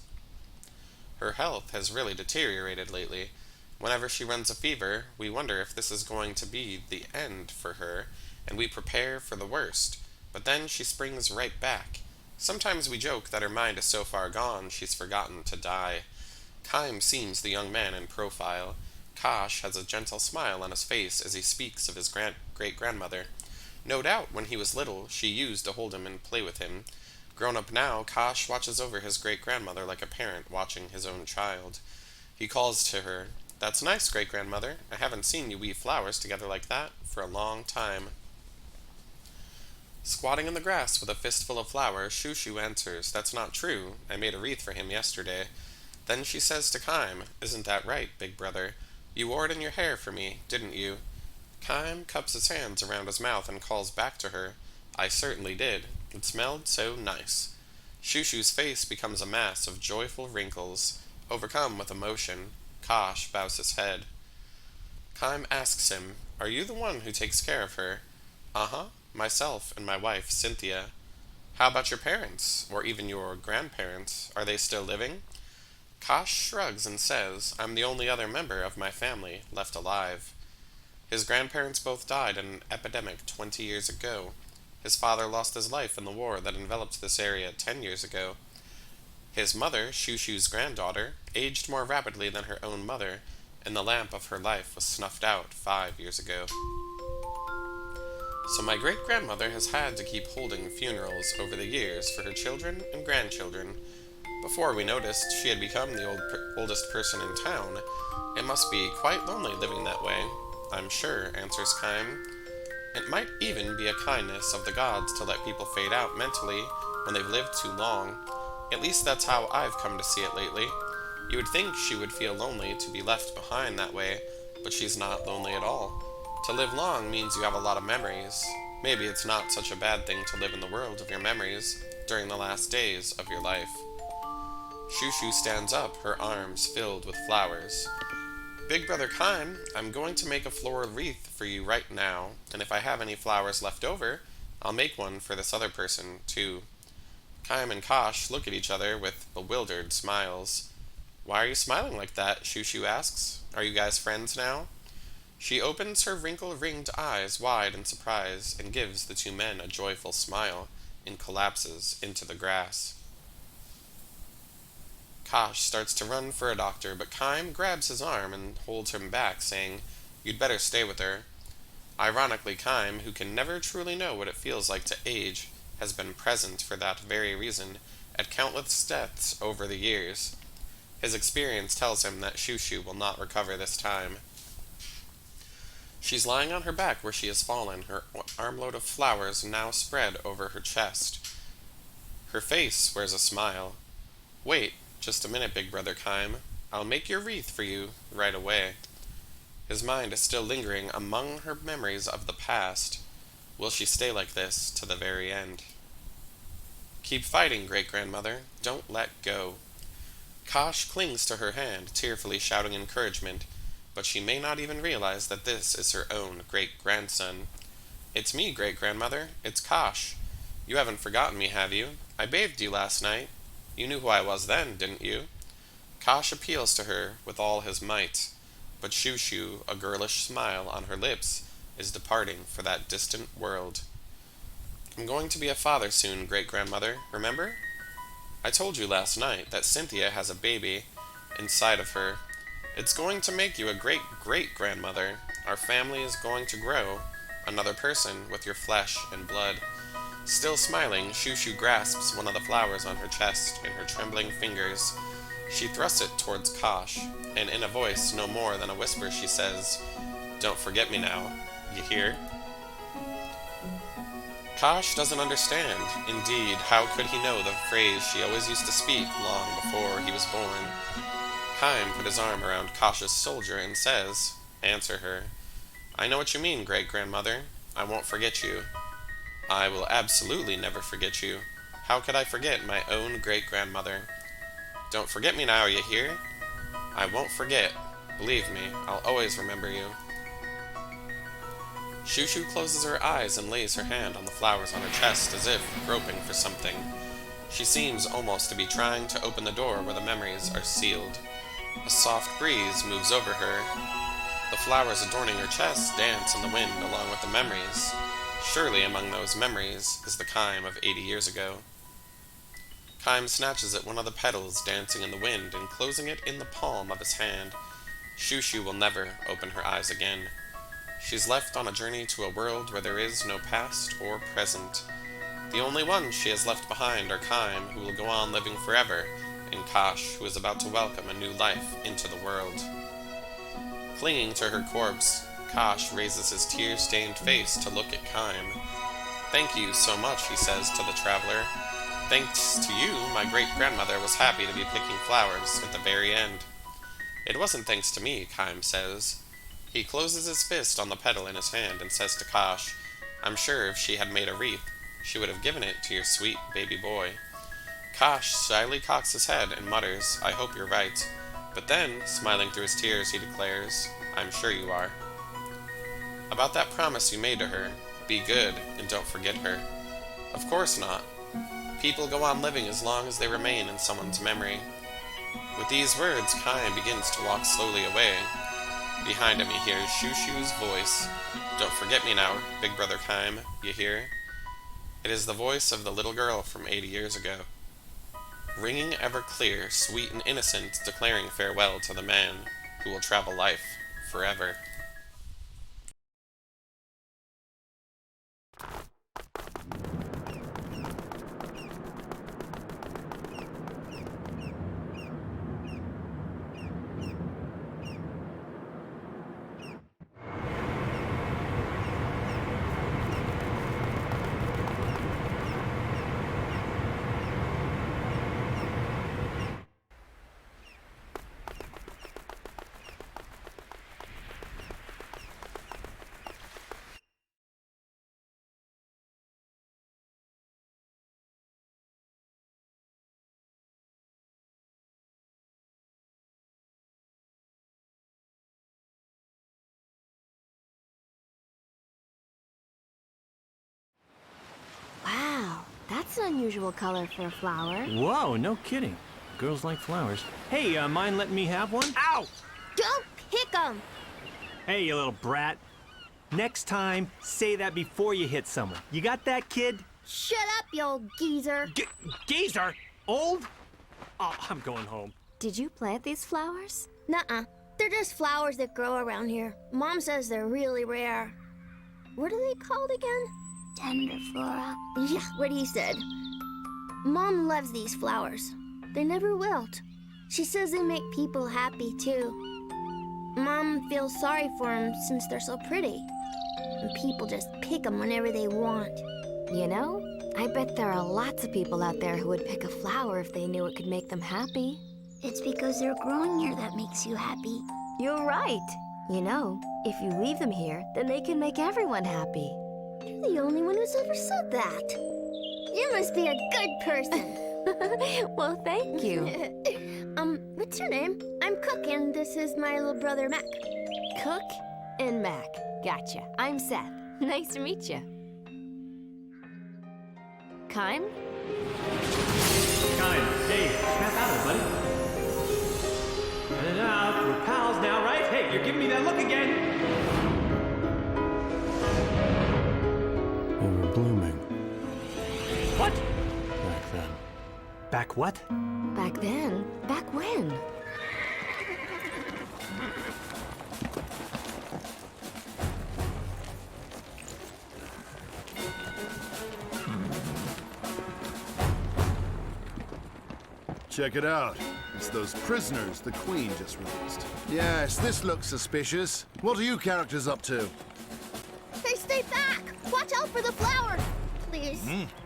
Her health has really deteriorated lately. Whenever she runs a fever, we wonder if this is going to be the end for her, and we prepare for the worst. But then she springs right back. Sometimes we joke that her mind is so far gone she's forgotten to die. Kaim seems the young man in profile. Kosh has a gentle smile on his face as he speaks of his great-grandmother. No doubt when he was little, she used to hold him and play with him. Grown up now, Kosh watches over his great-grandmother like a parent watching his own child. He calls to her, That's nice, great-grandmother. I haven't seen you weave flowers together like that for a long time. Squatting in the grass with a fistful of flowers, Shushu answers, That's not true. I made a wreath for him yesterday. Then she says to Kaim, Isn't that right, big brother? You wore it in your hair for me, didn't you? Kaim cups his hands around his mouth and calls back to her, I certainly did. It smelled so nice. Shushu's face becomes a mass of joyful wrinkles. Overcome with emotion, Kosh bows his head. Kaim asks him, Are you the one who takes care of her? Uh-huh, myself and my wife, Cynthia. How about your parents, or even your grandparents? Are they still living? Kosh shrugs and says, I'm the only other member of my family left alive. His grandparents both died in an epidemic 20 years ago. His father lost his life in the war that enveloped this area 10 years ago. His mother, Shushu's granddaughter, aged more rapidly than her own mother, and the lamp of her life was snuffed out 5 years ago. So my great-grandmother has had to keep holding funerals over the years for her children and grandchildren. Before we noticed she had become the oldest person in town. It must be quite lonely living that way, I'm sure, answers Kaim. It might even be a kindness of the gods to let people fade out mentally when they've lived too long. At least that's how I've come to see it lately. You would think she would feel lonely to be left behind that way, but she's not lonely at all. To live long means you have a lot of memories. Maybe it's not such a bad thing to live in the world of your memories during the last days of your life. Shushu stands up, her arms filled with flowers. Big Brother Kaim, I'm going to make a floral wreath for you right now, and if I have any flowers left over, I'll make one for this other person, too. Kaim and Kosh look at each other with bewildered smiles. Why are you smiling like that? Shushu asks. Are you guys friends now? She opens her wrinkle-ringed eyes wide in surprise and gives the two men a joyful smile and collapses into the grass. Kosh starts to run for a doctor, but Kaim grabs his arm and holds him back, saying, You'd better stay with her. Ironically, Kaim, who can never truly know what it feels like to age, has been present for that very reason at countless deaths over the years. His experience tells him that Shushu will not recover this time. She's lying on her back where she has fallen, her armload of flowers now spread over her chest. Her face wears a smile. Wait, just a minute, Big Brother Kaim. I'll make your wreath for you right away. His mind is still lingering among her memories of the past. Will she stay like this to the very end? Keep fighting, great-grandmother. Don't let go. Kosh clings to her hand, tearfully shouting encouragement, but she may not even realize that this is her own great-grandson. It's me, great-grandmother. It's Kosh. You haven't forgotten me, have you? I bathed you last night. You knew who I was then, didn't you? Kosh appeals to her with all his might, but Shushu, a girlish smile on her lips, is departing for that distant world. I'm going to be a father soon, great-grandmother, remember? I told you last night that Cynthia has a baby inside of her. It's going to make you a great-great-grandmother. Our family is going to grow, another person with your flesh and blood. Still smiling, Shushu grasps one of the flowers on her chest in her trembling fingers. She thrusts it towards Kosh, and in a voice no more than a whisper she says, "Don't forget me now, you hear?" Kosh doesn't understand. Indeed, how could he know the phrase she always used to speak long before he was born? Kime put his arm around Kosh's shoulder and says, "Answer her. I know what you mean, great-grandmother. I won't forget you. I will absolutely never forget you. How could I forget my own great-grandmother? Don't forget me now, you hear? I won't forget. Believe me, I'll always remember you." Shushu closes her eyes and lays her hand on the flowers on her chest as if groping for something. She seems almost to be trying to open the door where the memories are sealed. A soft breeze moves over her. The flowers adorning her chest dance in the wind along with the memories. Surely among those memories is the Kime of 80 years ago. Kime snatches at one of the petals dancing in the wind and closing it in the palm of his hand. Shushu will never open her eyes again. She's left on a journey to a world where there is no past or present. The only ones she has left behind are Kime, who will go on living forever, and Kosh, who is about to welcome a new life into the world. Clinging to her corpse, Kosh raises his tear-stained face to look at Kime. "Thank you so much," he says to the traveler. "Thanks to you, my great-grandmother was happy to be picking flowers at the very end." "It wasn't thanks to me," Kime says. He closes his fist on the petal in his hand and says to Kosh, "I'm sure if she had made a wreath, she would have given it to your sweet baby boy." Kosh shyly cocks his head and mutters, "I hope you're right." But then, smiling through his tears, he declares, "I'm sure you are." "About that promise you made to her, be good and don't forget her." "Of course not. People go on living as long as they remain in someone's memory." With these words, Kime begins to walk slowly away. Behind him he hears Shushu's voice. "Don't forget me now, big brother Kime, you hear?" It is the voice of the little girl from 80 years ago. Ringing ever clear, sweet and innocent, declaring farewell to the man who will travel life forever. Wow, that's an unusual color for a flower. Whoa, no kidding. Girls like flowers. Hey, mind letting me have one? Ow! Don't pick 'em! Hey, you little brat. Next time, say that before you hit someone. You got that, kid? Shut up, you old geezer. Geezer? Old? Oh, I'm going home. Did you plant these flowers? Nuh-uh. They're just flowers that grow around here. Mom says they're really rare. What are they called again? Tenderflora. Yeah, what he said. Mom loves these flowers. They never wilt. She says they make people happy, too. Mom feels sorry for them since they're so pretty. And people just pick them whenever they want. You know, I bet there are lots of people out there who would pick a flower if they knew it could make them happy. It's because they're growing here that makes you happy. You're right. You know, if you leave them here, then they can make everyone happy. You're the only one who's ever said that. You must be a good person. Well, thank you. What's your name? I'm Cook, and this is my little brother, Mac. Cook and Mac. Gotcha. I'm Seth. Nice to meet you. Kime? Kime, hey, snap out of it, buddy. Cut it out. We're pals now, right? Hey, you're giving me that look again. They were blooming What? back then. Back what? Back then? Back when? Check it out. It's those prisoners the Queen just released. Yes, this looks suspicious. What are you characters up to? Hey, stay back! Watch out for the flowers! Please.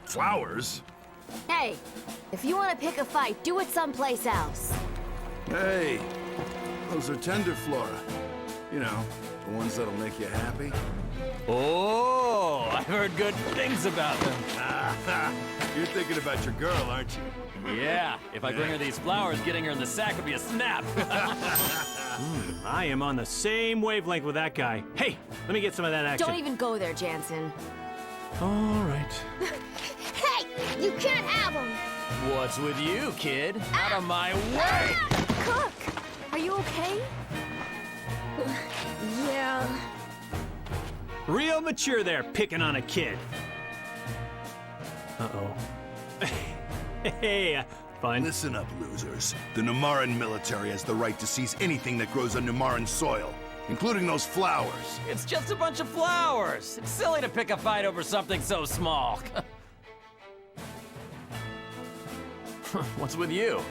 Flowers? Hey, if you want to pick a fight, do it someplace else. Hey, those are tender flora. You know, the ones that'll make you happy. Oh, I've heard good things about them. You're thinking about your girl, aren't you? Yeah, if I bring her these flowers, getting her in the sack would be a snap. I am on the same wavelength with that guy. Hey, let me get some of that action. Don't even go there, Jansen. All right. Hey, you can't have them! What's with you, kid? Out of my way! Cook, are you okay? Yeah. Real mature there, picking on a kid. Uh-oh. Hey, fine. Listen up, losers. The Numaran military has the right to seize anything that grows on Numaran soil, including those flowers. It's just a bunch of flowers. It's silly to pick a fight over something so small. What's with you?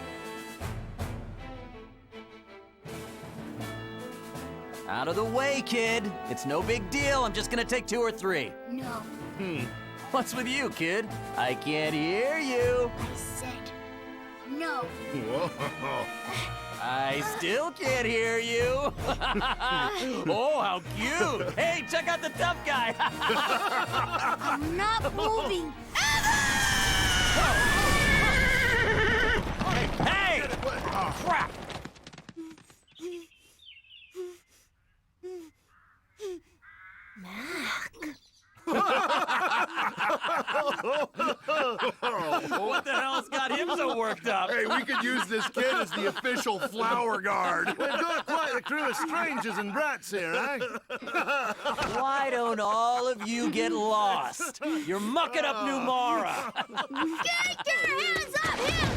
Out of the way, kid. It's no big deal. I'm just gonna take 2 or 3. No. What's with you, kid? I can't hear you. I said no. Whoa. I still can't hear you. Oh, how cute. Hey, check out the tough guy. I'm not moving. Hey! Crap! What the hell's got him so worked up? Hey, we could use this kid as the official flower guard. We've got quite a crew of strangers and brats here, eh? Why don't all of you get lost? You're mucking up Numara. Get your hands up here!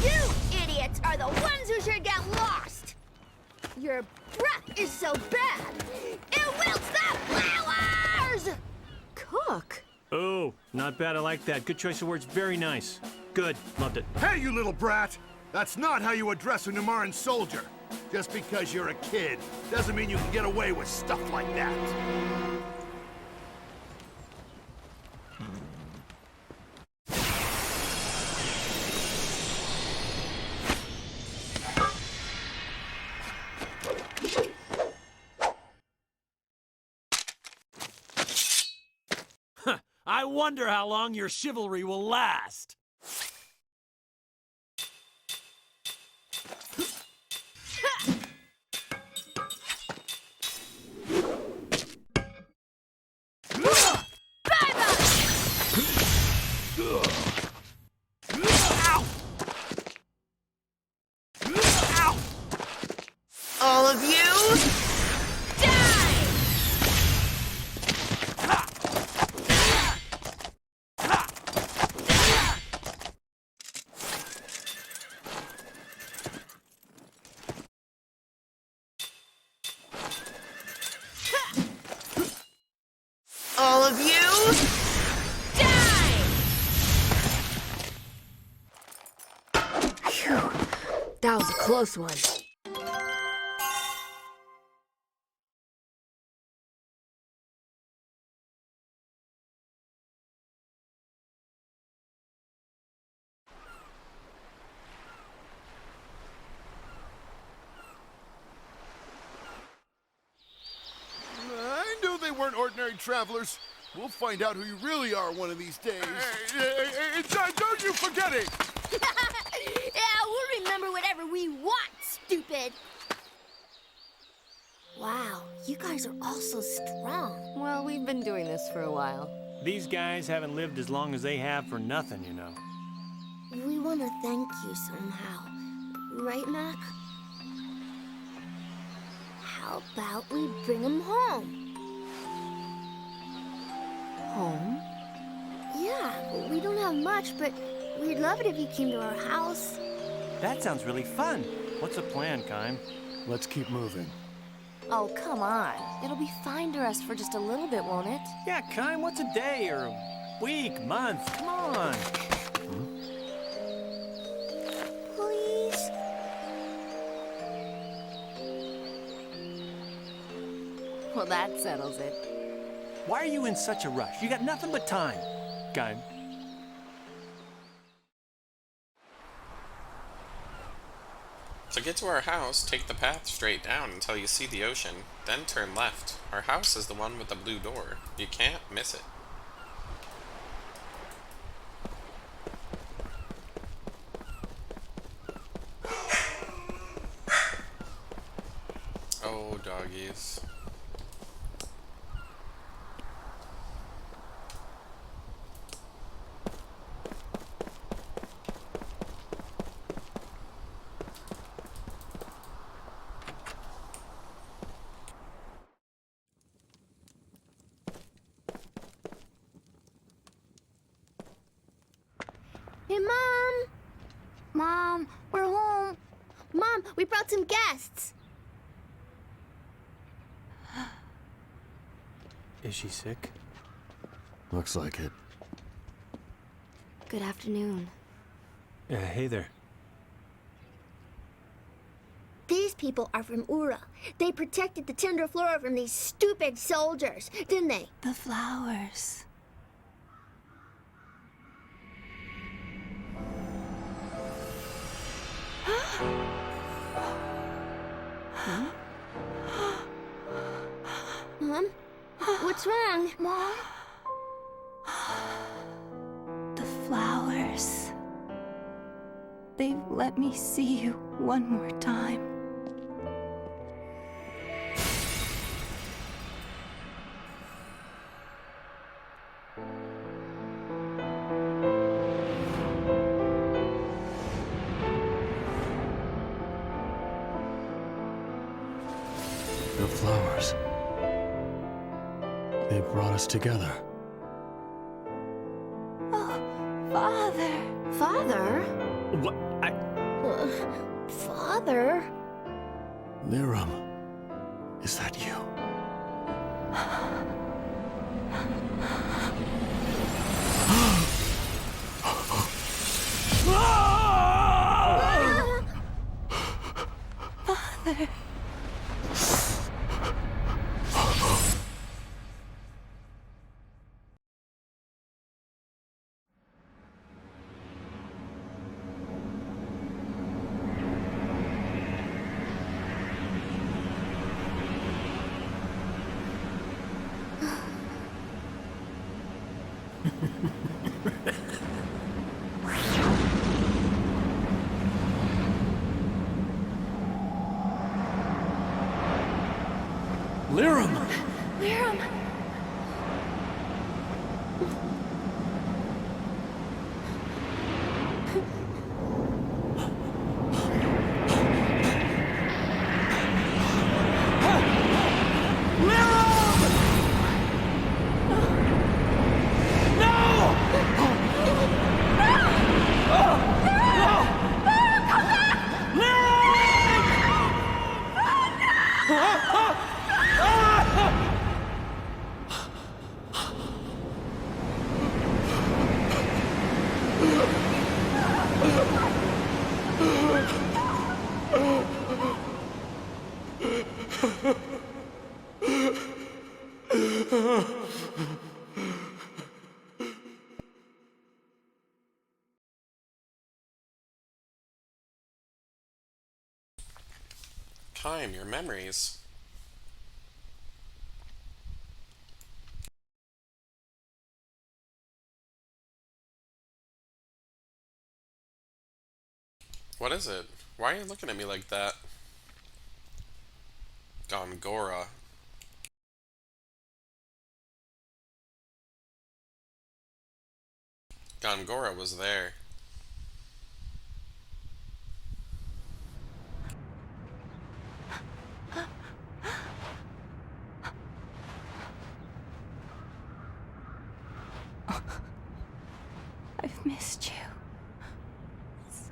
You idiots are the ones who should get lost! Your breath is so bad, it wilts the flowers! Cook? Oh, not bad. I like that. Good choice of words. Very nice. Good. Loved it. Hey, you little brat! That's not how you address a Numaran soldier. Just because you're a kid doesn't mean you can get away with stuff like that. I wonder how long your chivalry will last. All of you, die! All of you, die! Phew. That was a close one. I knew they weren't ordinary travelers. We'll find out who you really are one of these days. Don't you forget it! Yeah, we'll remember whatever we want, stupid! Wow, you guys are all so strong. Well, we've been doing this for a while. These guys haven't lived as long as they have for nothing, you know. We want to thank you somehow. Right, Mac? How about we bring him home? Home? Yeah, we don't have much, but we'd love it if you came to our house. That sounds really fun. What's the plan, Kime? Let's keep moving. Oh, come on. It'll be fine to rest for just a little bit, won't it? Yeah, Kime, what's a day or a week, month? Come on. Well, that settles it. Why are you in such a rush? You got nothing but time. Got him. To get to our house, take the path straight down until you see the ocean, then turn left. Our house is the one with the blue door. You can't miss it. Oh, doggies. Hey, Mom! Mom, we're home. Mom, we brought some guests. Is she sick? Looks like it. Good afternoon. Hey there. These people are from Ura. They protected the Tundra Flora from these stupid soldiers, didn't they? The flowers. Mom? What's wrong? Mom? The flowers. They've let me see you one more time. The flowers. They brought us together. Oh, Father. Father? What? Father? Liram, is that you? Father. Liram! Liram. Time, your memories. What is it? Why are you looking at me like that? Gongora. Gongora was there. I've missed you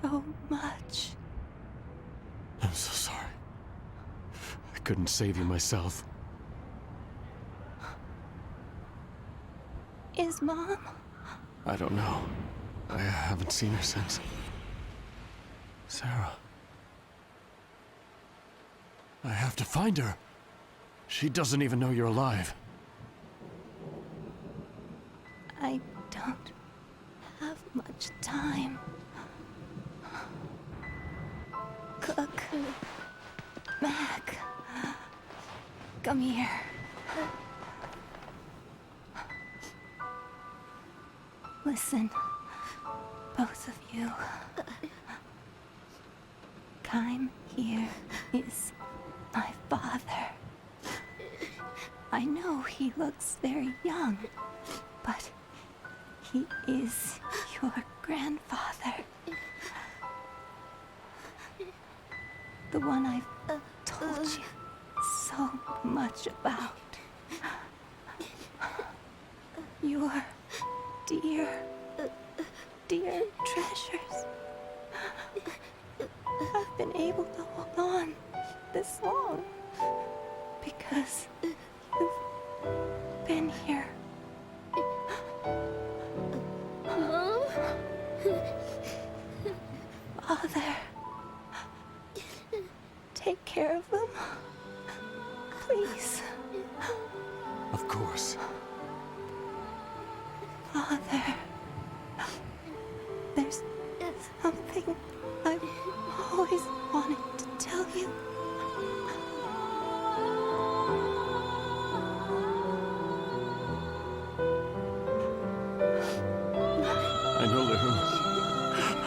so much. I'm so sorry. I couldn't save you myself. Is Mom? I don't know. I haven't seen her since. Sarah. I have to find her. She doesn't even know you're alive. I don't have much time. Cook. Mac. Come here. Listen, both of you. Kime here is my father. I know he looks very young, but he is your grandfather. The one I've told you so much about. Your dear, dear treasures. I've been able to hold on this long because you've been here. Mom? Father, take care of them, please. Of course. Father, there's something I've always wanted to tell you. I know, Lirum.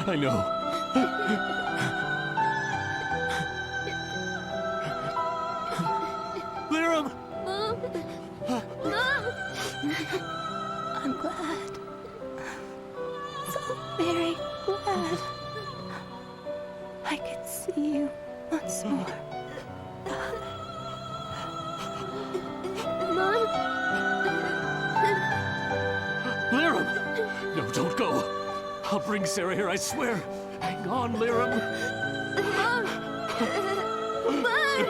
I know. Lirum! Mom? Mom? I'm glad. So very glad. I could see you once more. Mom? Lirum! No, don't go. I'll bring Sarah here, I swear. Hang on, Lirum. Mom? Mom!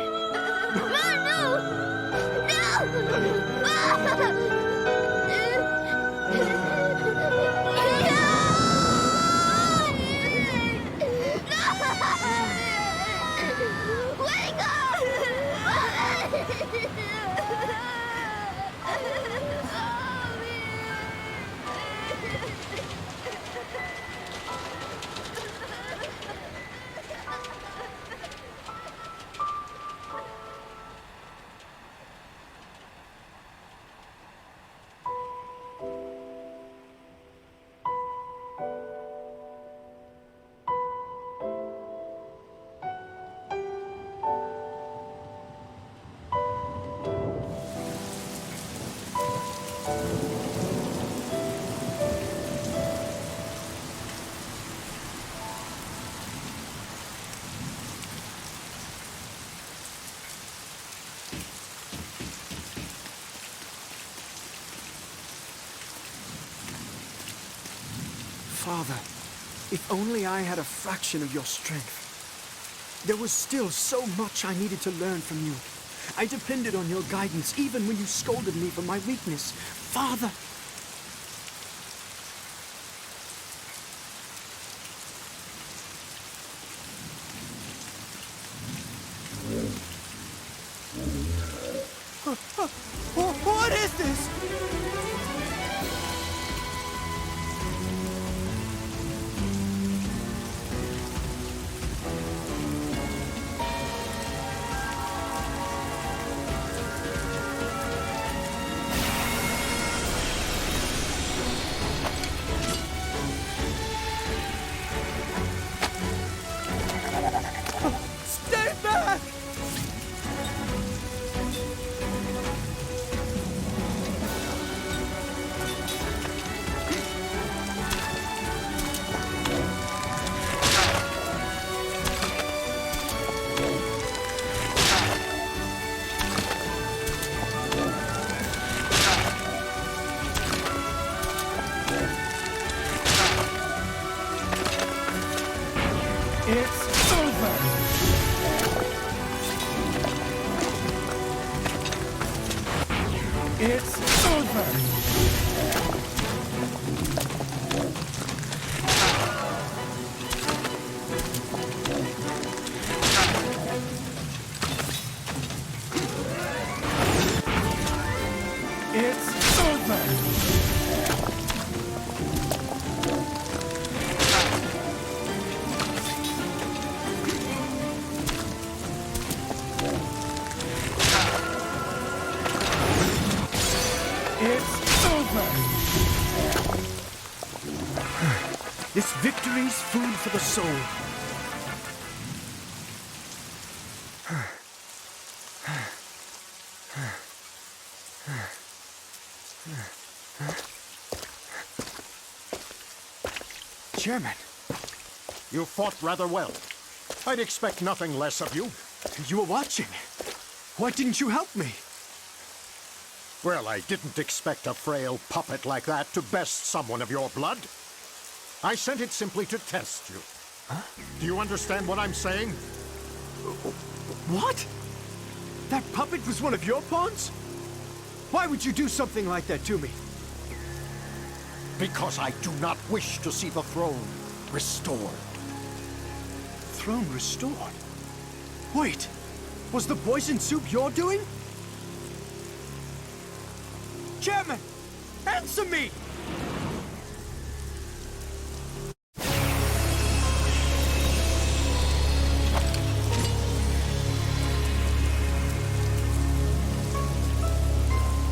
Mom, no! No! Wake up! Father, if only I had a fraction of your strength. There was still so much I needed to learn from you. I depended on your guidance even when you scolded me for my weakness. Father! What is this? Stay back! It's over! It's over! food for the soul. Chairman. You fought rather well. I'd expect nothing less of you. You were watching. Why didn't you help me? Well, I didn't expect a frail puppet like that to best someone of your blood. I sent it simply to test you. Huh? Do you understand what I'm saying? What? That puppet was one of your pawns? Why would you do something like that to me? Because I do not wish to see the throne restored. Throne restored? Wait, was the poison soup your doing? Chairman, answer me!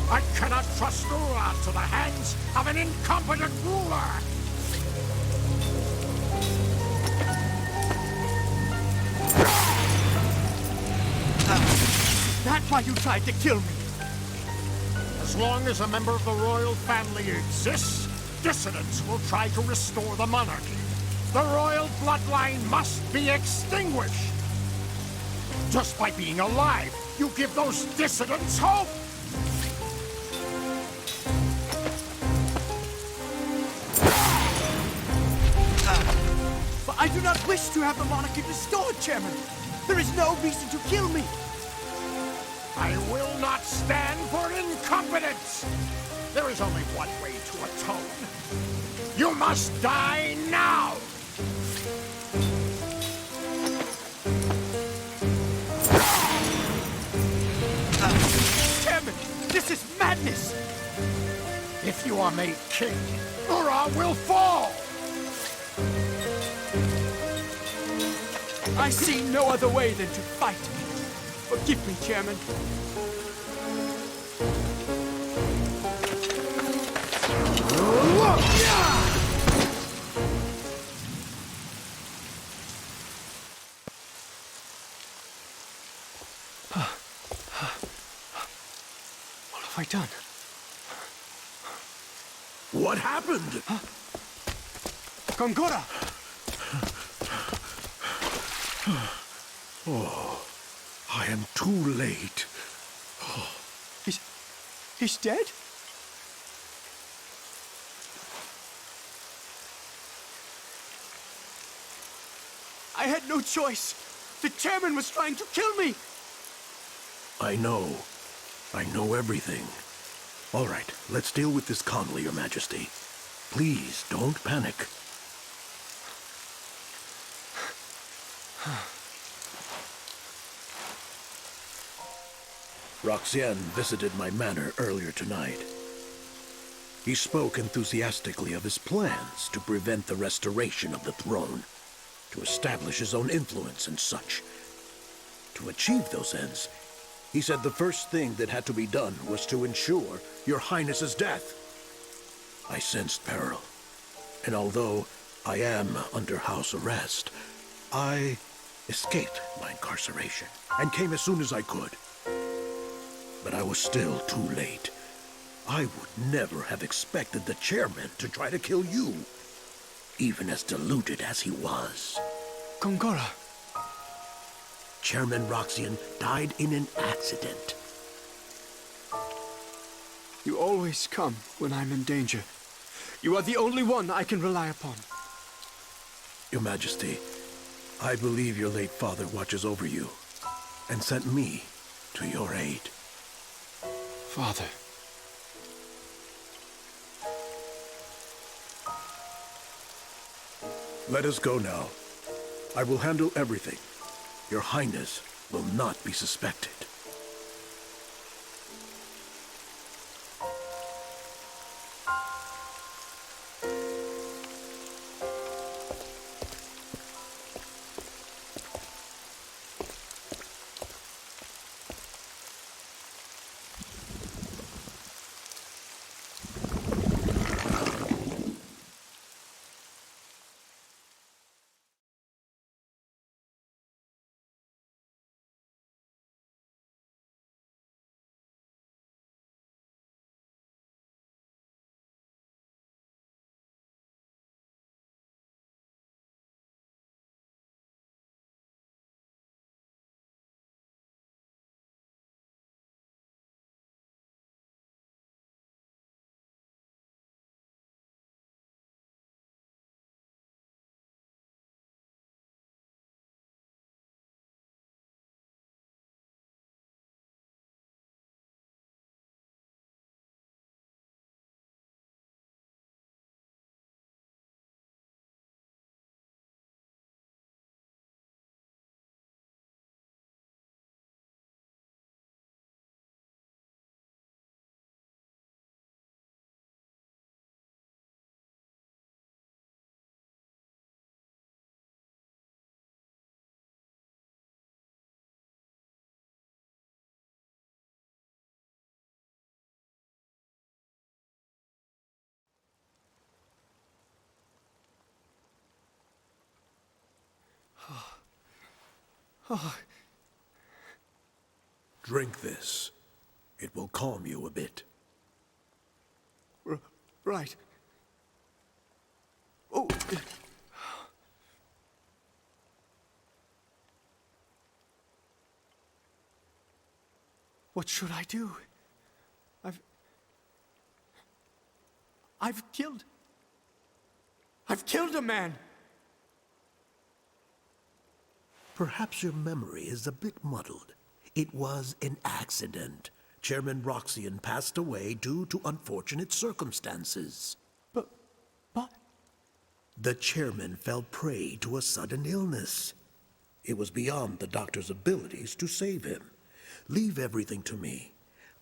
I cannot trust Ura to the hands of an incompetent ruler! That's why you tried to kill me! As long as a member of the royal family exists, dissidents will try to restore the monarchy. The royal bloodline must be extinguished! Just by being alive, you give those dissidents hope! But I do not wish to have the monarchy restored, Chairman! There is no reason to kill me! I will not stand for incompetence! There is only one way to atone. You must die now! Chairman, this is madness! If you are made king, Ura will fall! I see no other way than to fight. Forgive me, Chairman. What have I done? What happened? Gongora! Oh, I am too late. Oh. He's dead? I had no choice. The chairman was trying to kill me. I know. I know everything. All right, let's deal with this calmly, Your Majesty. Please, don't panic. Roxanne visited my manor earlier tonight. He spoke enthusiastically of his plans to prevent the restoration of the throne, to establish his own influence and such. To achieve those ends, he said the first thing that had to be done was to ensure Your Highness's death. I sensed peril, and although I am under house arrest, I escaped my incarceration and came as soon as I could. But I was still too late. I would never have expected the chairman to try to kill you, even as deluded as he was. Gongora. Chairman Roxian died in an accident. You always come when I'm in danger. You are the only one I can rely upon. Your Majesty, I believe your late father watches over you and sent me to your aid. Father. Let us go now. I will handle everything. Your Highness will not be suspected. Oh. Drink this. It will calm you a bit. Right. Oh. What should I do? I've killed a man! Perhaps your memory is a bit muddled. It was an accident. Chairman Roxian passed away due to unfortunate circumstances. But... The chairman fell prey to a sudden illness. It was beyond the doctor's abilities to save him. Leave everything to me.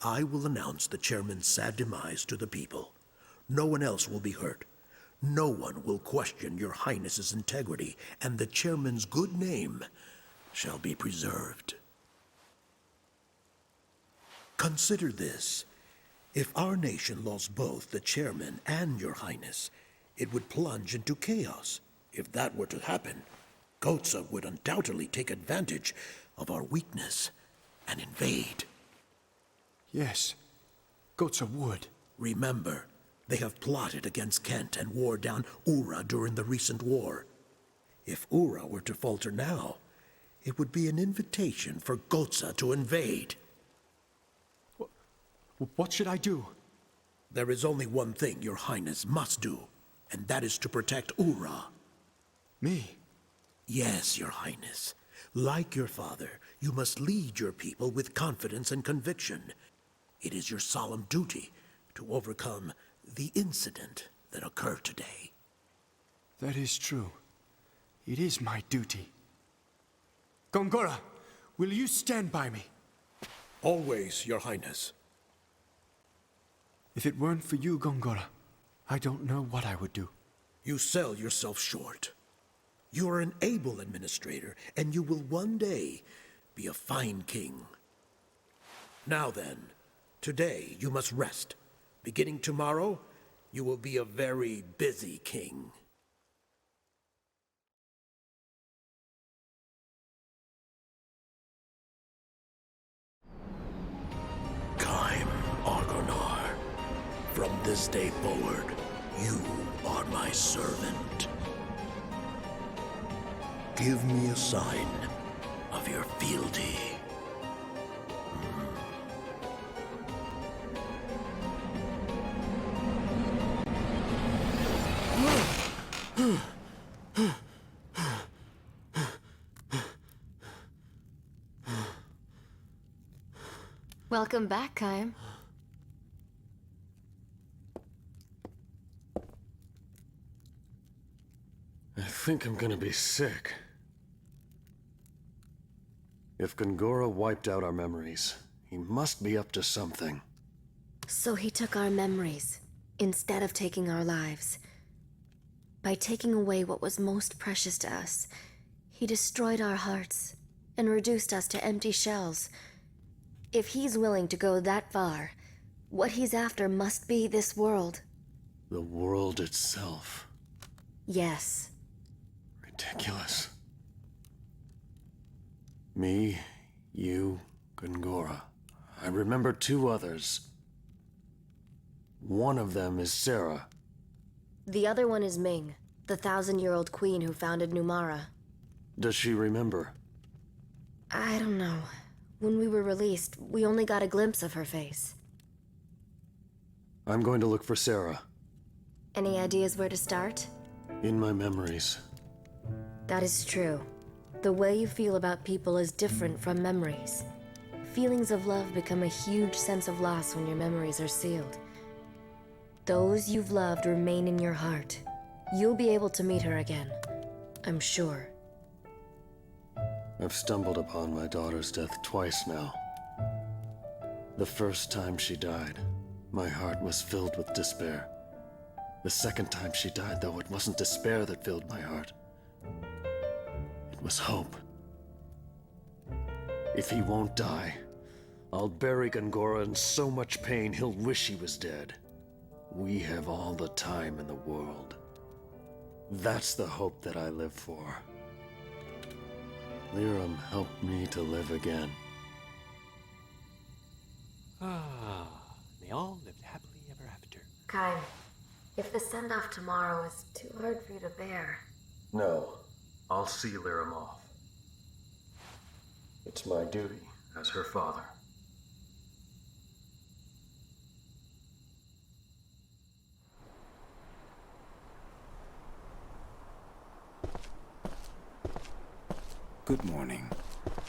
I will announce the chairman's sad demise to the people. No one else will be hurt. No one will question your highness's integrity, and the chairman's good name shall be preserved. Consider this. If our nation lost both the chairman and your highness, it would plunge into chaos. If that were to happen, Gotza would undoubtedly take advantage of our weakness and invade. Yes, Gotza would. Remember, they have plotted against Kent and wore down Ura during the recent war. If Ura were to falter now, it would be an invitation for Gotza to invade. What should I do? There is only one thing your highness must do, and that is to protect Ura. Me? Yes, your highness. Like your father, you must lead your people with confidence and conviction. It is your solemn duty to overcome the incident that occurred today. That is true. It is my duty. Gongora, will you stand by me? Always, your highness. If it weren't for you, Gongora, I don't know what I would do. You sell yourself short. You are an able administrator, and you will one day be a fine king. Now then, today you must rest. Beginning tomorrow, you will be a very busy king. From this day forward, you are my servant. Give me a sign of your fealty. Welcome back, Kaim. I think I'm gonna be sick. If Gongora wiped out our memories, he must be up to something. So he took our memories, instead of taking our lives. By taking away what was most precious to us, he destroyed our hearts and reduced us to empty shells. If he's willing to go that far, what he's after must be this world. The world itself. Yes. Ridiculous. Me, you, Gongora. I remember two others. One of them is Sarah. The other one is Ming, the 1,000-year-old queen who founded Numara. Does she remember? I don't know. When we were released, we only got a glimpse of her face. I'm going to look for Sarah. Any ideas where to start? In my memories. That is true. The way you feel about people is different from memories. Feelings of love become a huge sense of loss when your memories are sealed. Those you've loved remain in your heart. You'll be able to meet her again, I'm sure. I've stumbled upon my daughter's death twice now. The first time she died, my heart was filled with despair. The second time she died, though, it wasn't despair that filled my heart. It was hope. If he won't die, I'll bury Gongora in so much pain he'll wish he was dead. We have all the time in the world. That's the hope that I live for. Liram helped me to live again. Ah, they all lived happily ever after. Kai, if the send-off tomorrow is too hard for you to bear... No, I'll see Liram off. It's my duty as her father. Good morning.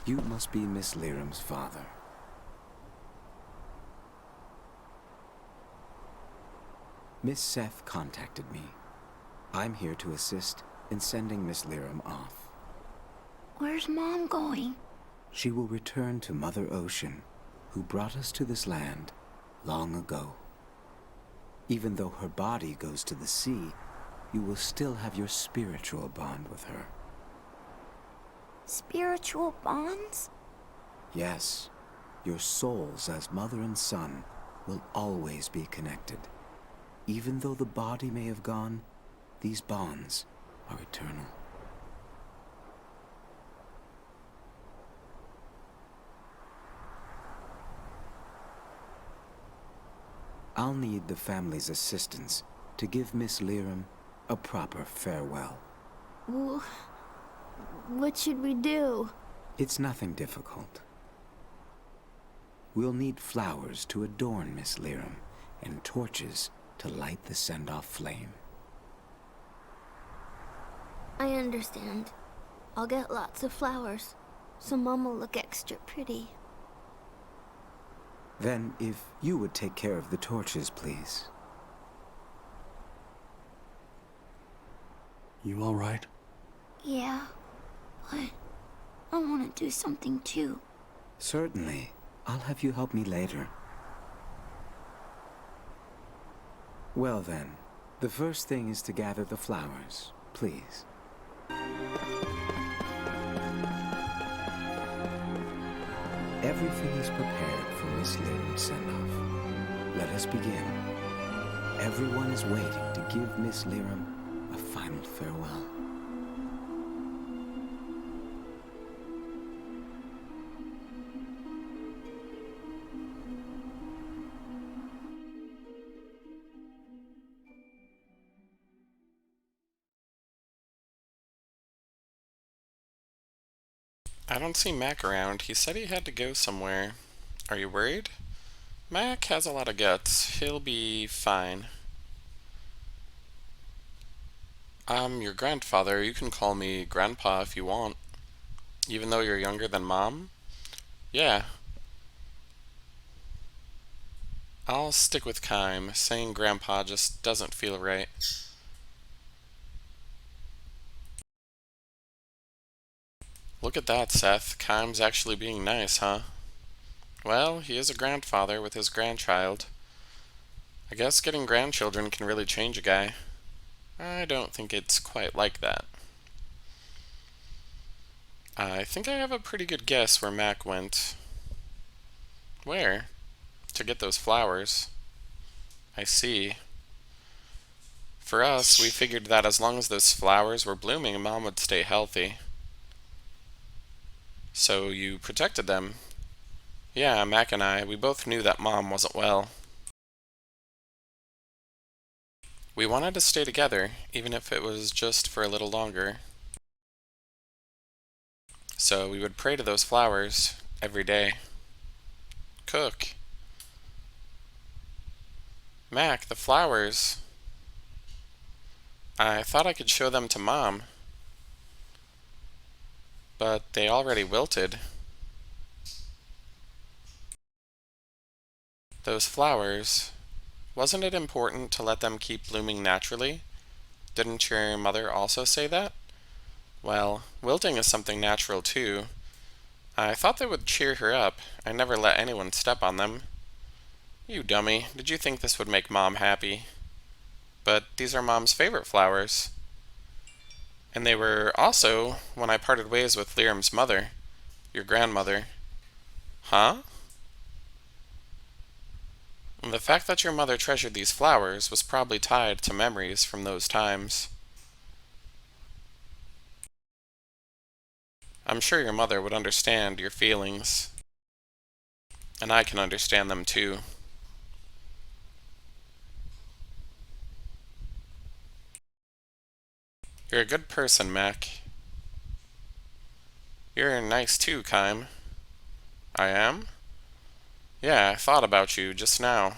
You must be Miss Liram's father. Miss Seth contacted me. I'm here to assist in sending Miss Liram off. Where's Mom going? She will return to Mother Ocean, who brought us to this land long ago. Even though her body goes to the sea, you will still have your spiritual bond with her. Spiritual bonds? Yes, your souls as mother and son will always be connected. Even though the body may have gone, these bonds are eternal. I'll need the family's assistance to give Miss Liram a proper farewell. What should we do? It's nothing difficult. We'll need flowers to adorn Miss Liram and torches to light the send-off flame. I understand. I'll get lots of flowers, so Mom will look extra pretty. Then, if you would take care of the torches, please. You all right? Yeah, but I want to do something too. Certainly. I'll have you help me later. Well then, the first thing is to gather the flowers, please. Everything is prepared for Miss Liram's send-off. Let us begin. Everyone is waiting to give Miss Liram a final farewell. I don't see Mac around. He said he had to go somewhere. Are you worried? Mac has a lot of guts. He'll be fine. I'm your grandfather. You can call me Grandpa if you want. Even though you're younger than Mom? Yeah. I'll stick with Kime. Saying Grandpa just doesn't feel right. Look at that, Seth. Kime's actually being nice, huh? Well, he is a grandfather with his grandchild. I guess getting grandchildren can really change a guy. I don't think it's quite like that. I think I have a pretty good guess where Mac went. Where? To get those flowers. I see. For us, we figured that as long as those flowers were blooming, Mom would stay healthy. So you protected them. Yeah, Mac and I, we both knew that Mom wasn't well. We wanted to stay together, even if it was just for a little longer. So we would pray to those flowers every day. Cook. Mac, the flowers. I thought I could show them to Mom. But they already wilted. Those flowers, wasn't it important to let them keep blooming naturally? Didn't your mother also say that? Well, wilting is something natural too. I thought they would cheer her up. I never let anyone step on them. You dummy, did you think this would make Mom happy? But these are Mom's favorite flowers. And they were also when I parted ways with Liram's mother, your grandmother. Huh? And the fact that your mother treasured these flowers was probably tied to memories from those times. I'm sure your mother would understand your feelings. And I can understand them too. You're a good person, Mac. You're nice too, Kym. I am? Yeah, I thought about you just now.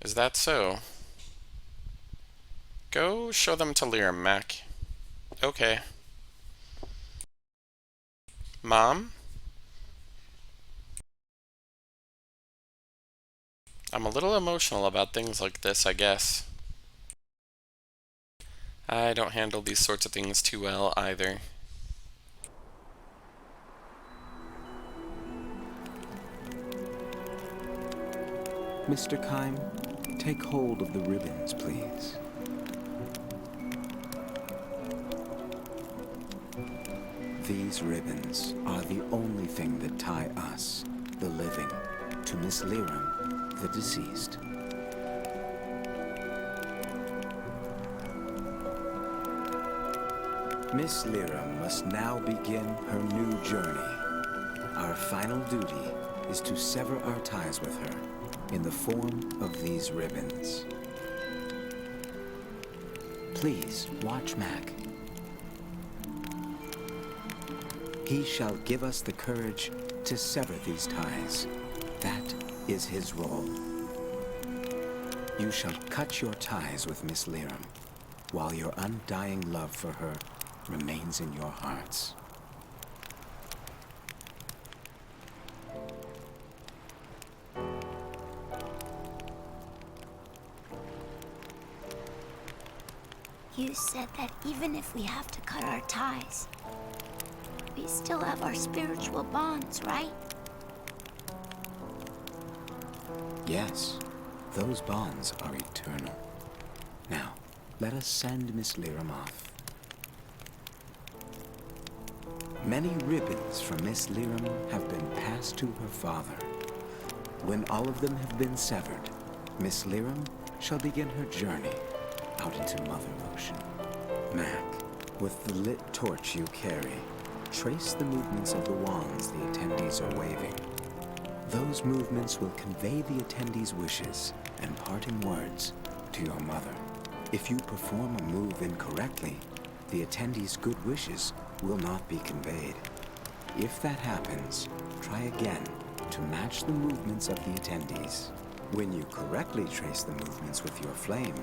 Is that so? Go show them to Liam, Mac. Okay. Mom? I'm a little emotional about things like this, I guess. I don't handle these sorts of things too well, either. Mr. Kym, take hold of the ribbons, please. These ribbons are the only thing that tie us, the living, to Miss Liram, the deceased. Miss Liram must now begin her new journey. Our final duty is to sever our ties with her in the form of these ribbons. Please watch Mac. He shall give us the courage to sever these ties. That is his role. You shall cut your ties with Miss Liram, while your undying love for her remains in your hearts. You said that even if we have to cut our ties, we still have our spiritual bonds, right? Yes, those bonds are eternal. Now, let us send Miss Liram off. Many ribbons from Miss Liram have been passed to her father. When all of them have been severed, Miss Liram shall begin her journey out into Mother Ocean. Mac, with the lit torch you carry, trace the movements of the wands the attendees are waving. Those movements will convey the attendees' wishes and parting words to your mother. If you perform a move incorrectly, the attendees' good wishes will not be conveyed. If that happens, try again to match the movements of the attendees. When you correctly trace the movements with your flame,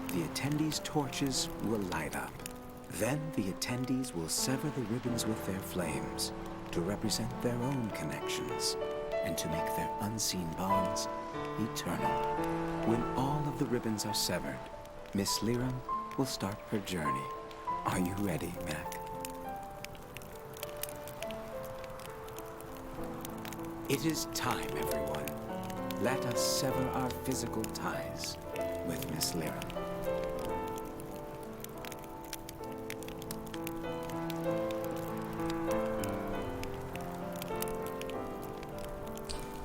the attendees' torches will light up. Then the attendees will sever the ribbons with their flames to represent their own connections and to make their unseen bonds eternal. When all of the ribbons are severed, Miss Liram will start her journey. Are you ready, Mac? It is time, everyone. Let us sever our physical ties with Miss Liram.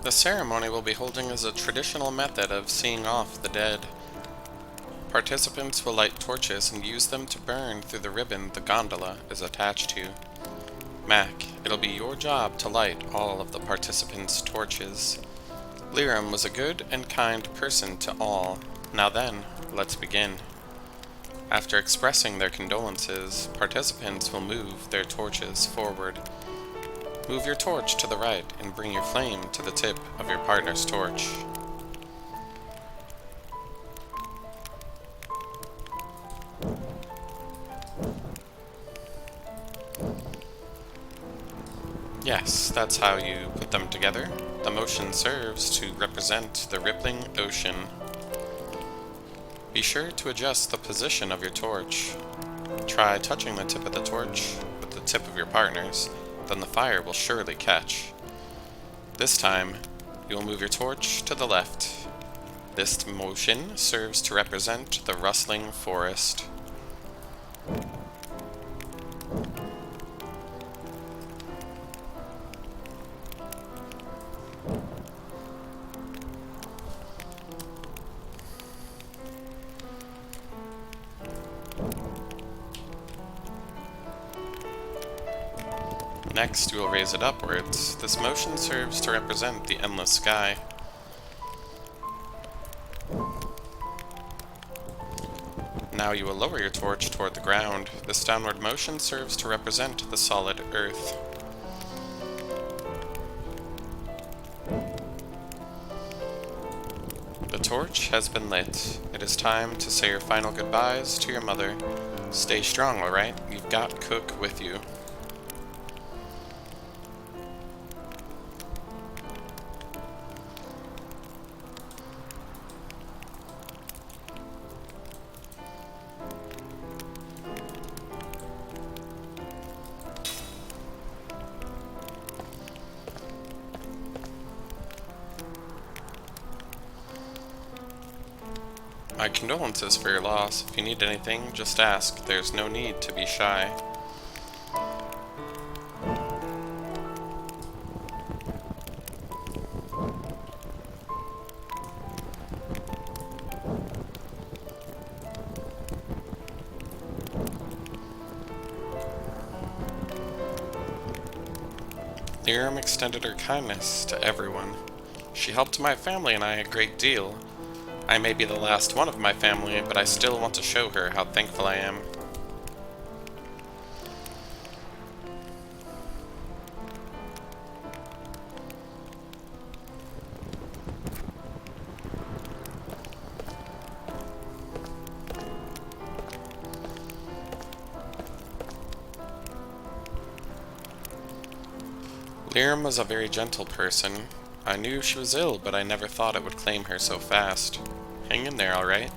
The ceremony we'll be holding is a traditional method of seeing off the dead. Participants will light torches and use them to burn through the ribbon the gondola is attached to. Mac, it'll be your job to light all of the participants' torches. Liram was a good and kind person to all. Now then, let's begin. After expressing their condolences, participants will move their torches forward. Move your torch to the right and bring your flame to the tip of your partner's torch. Yes, that's how you put them together. The motion serves to represent the rippling ocean. Be sure to adjust the position of your torch. Try touching the tip of the torch with the tip of your partner's, then the fire will surely catch. This time, you will move your torch to the left. This motion serves to represent the rustling forest. Next, we will raise it upwards. This motion serves to represent the endless sky. Now you will lower your torch toward the ground. This downward motion serves to represent the solid earth. The torch has been lit. It is time to say your final goodbyes to your mother. Stay strong, alright? You've got Cook with you. My condolences for your loss. If you need anything, just ask. There's no need to be shy. Liram extended her kindness to everyone. She helped my family and I a great deal. I may be the last one of my family, but I still want to show her how thankful I am. Liram was a very gentle person. I knew she was ill, but I never thought it would claim her so fast. Hang in there, alright?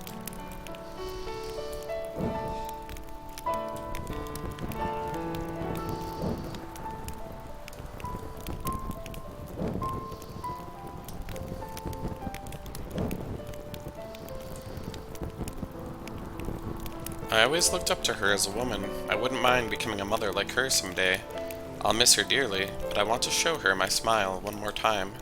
I always looked up to her as a woman. I wouldn't mind becoming a mother like her someday. I'll miss her dearly, but I want to show her my smile one more time.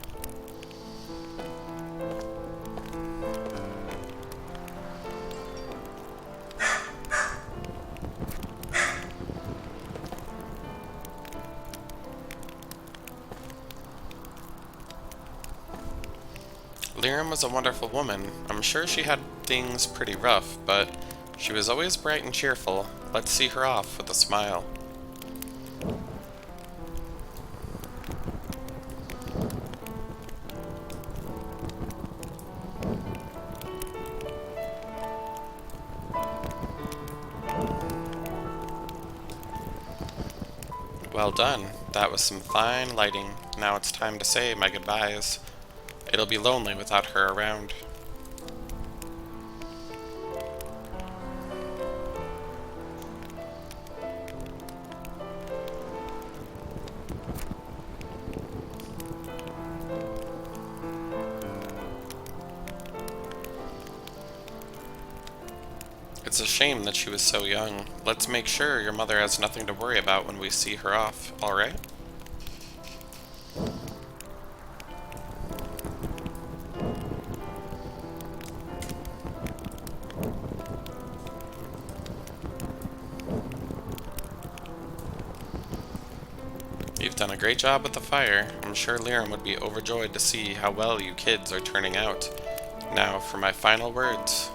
Liram was a wonderful woman. I'm sure she had things pretty rough, but she was always bright and cheerful. Let's see her off with a smile. Well done. That was some fine lighting. Now it's time to say my goodbyes. It'll be lonely without her around. It's a shame that she was so young. Let's make sure your mother has nothing to worry about when we see her off, alright? You've done a great job with the fire. I'm sure Liram would be overjoyed to see how well you kids are turning out. Now for my final words.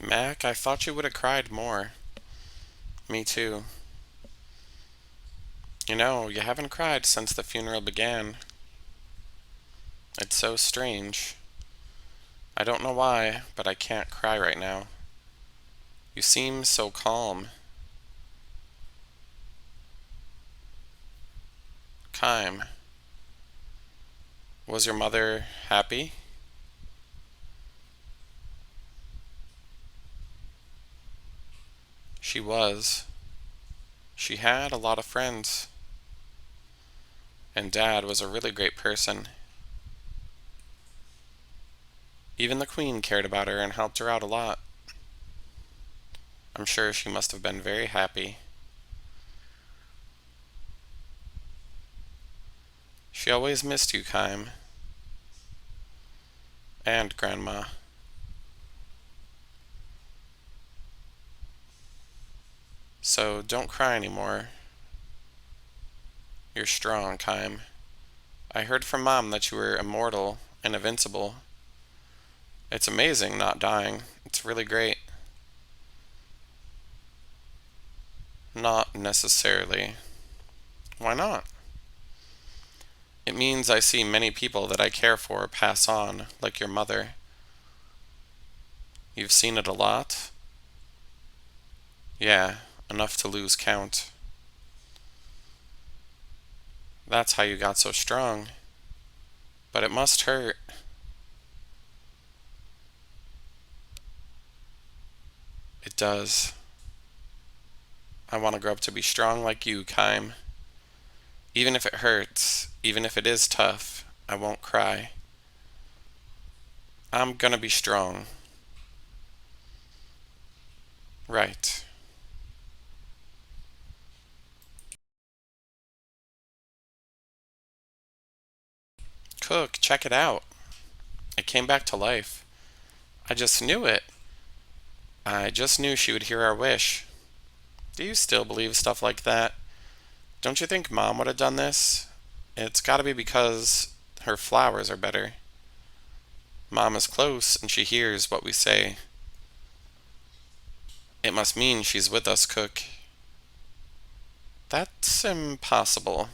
Mac, I thought you would have cried more. Me too. You know, you haven't cried since the funeral began. It's so strange. I don't know why, but I can't cry right now. You seem so calm. Kime, was your mother happy? She was. She had a lot of friends. And Dad was a really great person. Even the Queen cared about her and helped her out a lot. I'm sure she must have been very happy. She always missed you, Kime. And Grandma. So don't cry anymore. You're strong, Kime. I heard from Mom that you were immortal and invincible. It's amazing not dying. It's really great. Not necessarily. Why not? It means I see many people that I care for pass on, like your mother. You've seen it a lot? Yeah, enough to lose count. That's how you got so strong. But it must hurt. It does. I want to grow up to be strong like you, Kime. Even if it hurts, even if it is tough, I won't cry. I'm gonna be strong. Right. Cook, check it out. It came back to life. I just knew it. I just knew she would hear our wish. Do you still believe stuff like that? Don't you think Mom would have done this? It's gotta be because her flowers are better. Mom is close and she hears what we say. It must mean she's with us, Cook. That's impossible.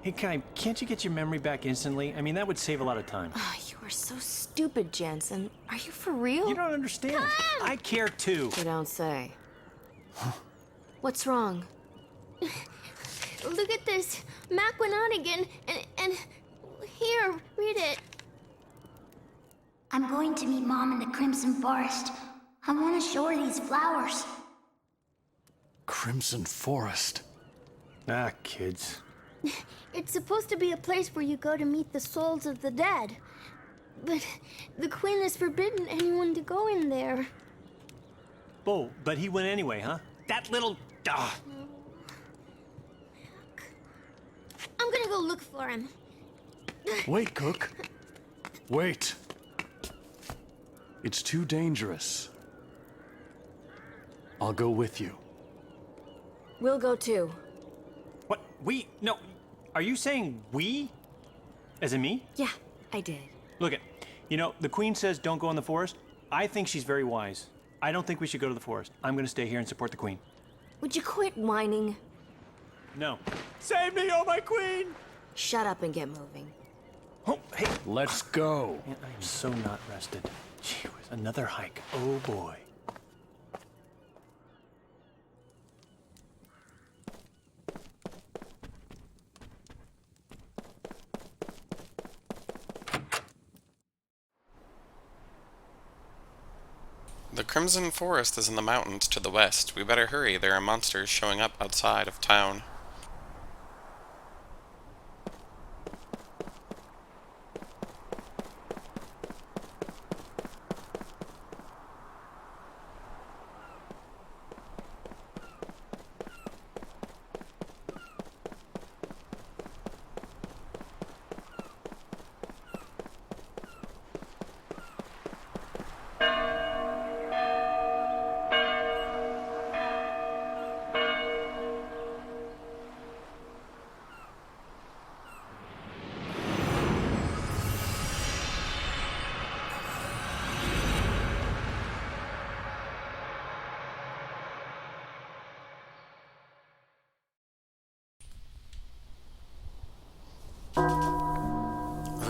Hey, Kai, can't you get your memory back instantly? I mean, that would save a lot of time. Oh, you are so stupid, Jensen. Are you for real? You don't understand. I care too. You don't say. What's wrong? Look at this. Mac went out again, and here, read it. I'm going to meet Mom in the Crimson Forest. I want to show her these flowers. Crimson Forest? Ah, kids. It's supposed to be a place where you go to meet the souls of the dead. But the Queen has forbidden anyone to go in there. Oh, but he went anyway, huh? That little... I'm gonna go look for him. Wait, Cook. Wait. It's too dangerous. I'll go with you. We'll go too. What? We? No. Are you saying we? As in me? Yeah, I did. Look it. You know, the Queen says don't go in the forest. I think she's very wise. I don't think we should go to the forest. I'm gonna stay here and support the Queen. Would you quit whining? No. Save me, oh my Queen! Shut up and get moving. Oh, hey. Let's go. Man, I am so not rested. Gee whiz, another hike. Oh boy. The Crimson Forest is in the mountains to the west. We better hurry. There are monsters showing up outside of town.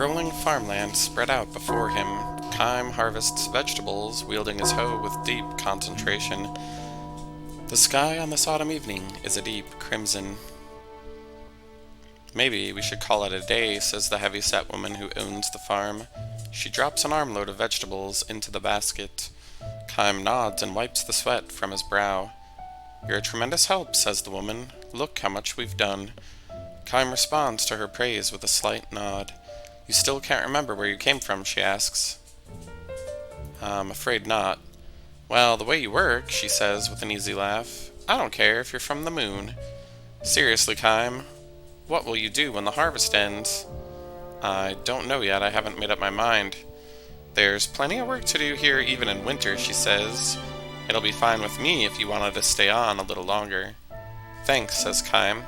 rolling farmland spread out before him. Kime harvests vegetables, wielding his hoe with deep concentration. The sky on this autumn evening is a deep crimson. Maybe we should call it a day, says the heavy-set woman who owns the farm. She drops an armload of vegetables into the basket. Kime nods and wipes the sweat from his brow. You're a tremendous help, says the woman. Look how much we've done. Kime responds to her praise with a slight nod. You still can't remember where you came from, she asks. I'm afraid not. Well, the way you work, she says with an easy laugh. I don't care if you're from the moon. Seriously, Kime, what will you do when the harvest ends? I don't know yet, I haven't made up my mind. There's plenty of work to do here even in winter, she says. It'll be fine with me if you wanted to stay on a little longer. Thanks, says Kime.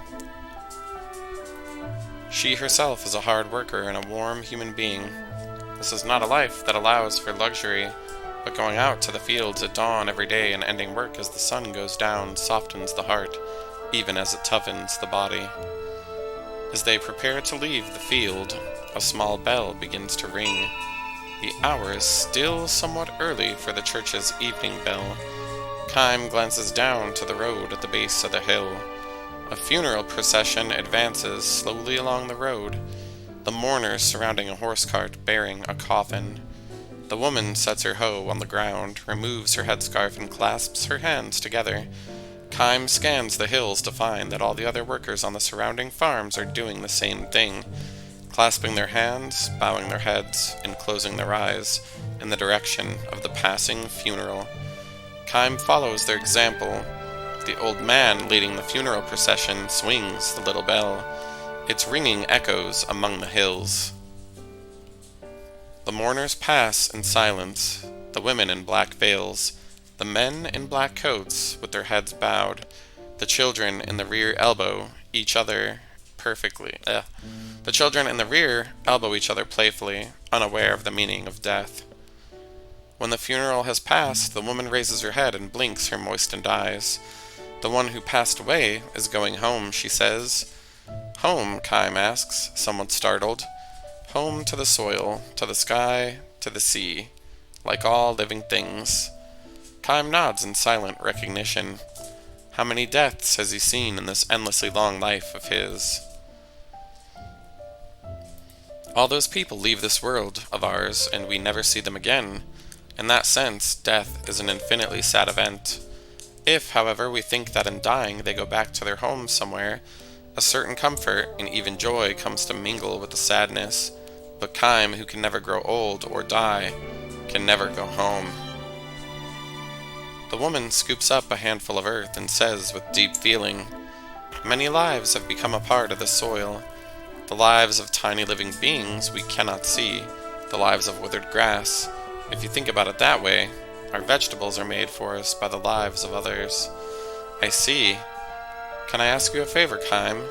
She herself is a hard worker and a warm human being. This is not a life that allows for luxury, but going out to the fields at dawn every day and ending work as the sun goes down softens the heart, even as it toughens the body. As they prepare to leave the field, a small bell begins to ring. The hour is still somewhat early for the church's evening bell. Kime glances down to the road at the base of the hill. A funeral procession advances slowly along the road, the mourners surrounding a horse cart bearing a coffin. The woman sets her hoe on the ground, removes her headscarf, and clasps her hands together. Kime scans the hills to find that all the other workers on the surrounding farms are doing the same thing, clasping their hands, bowing their heads, and closing their eyes in the direction of the passing funeral. Kime follows their example. The old man leading the funeral procession swings the little bell. Its ringing echoes among the hills. The mourners pass in silence, the women in black veils, the men in black coats with their heads bowed, the children in the rear elbow each other perfectly. The children in the rear elbow each other playfully, unaware of the meaning of death. When the funeral has passed, the woman raises her head and blinks her moistened eyes. The one who passed away is going home, she says. Home, Kime asks, somewhat startled. Home to the soil, to the sky, to the sea, like all living things. Kime nods in silent recognition. How many deaths has he seen in this endlessly long life of his? All those people leave this world of ours, and we never see them again. In that sense, death is an infinitely sad event. If, however, we think that in dying they go back to their homes somewhere, a certain comfort and even joy comes to mingle with the sadness. But Kime, who can never grow old or die, can never go home. The woman scoops up a handful of earth and says with deep feeling, Many lives have become a part of the soil. The lives of tiny living beings we cannot see, the lives of withered grass. If you think about it that way, our vegetables are made for us by the lives of others. I see. Can I ask you a favor, Kime?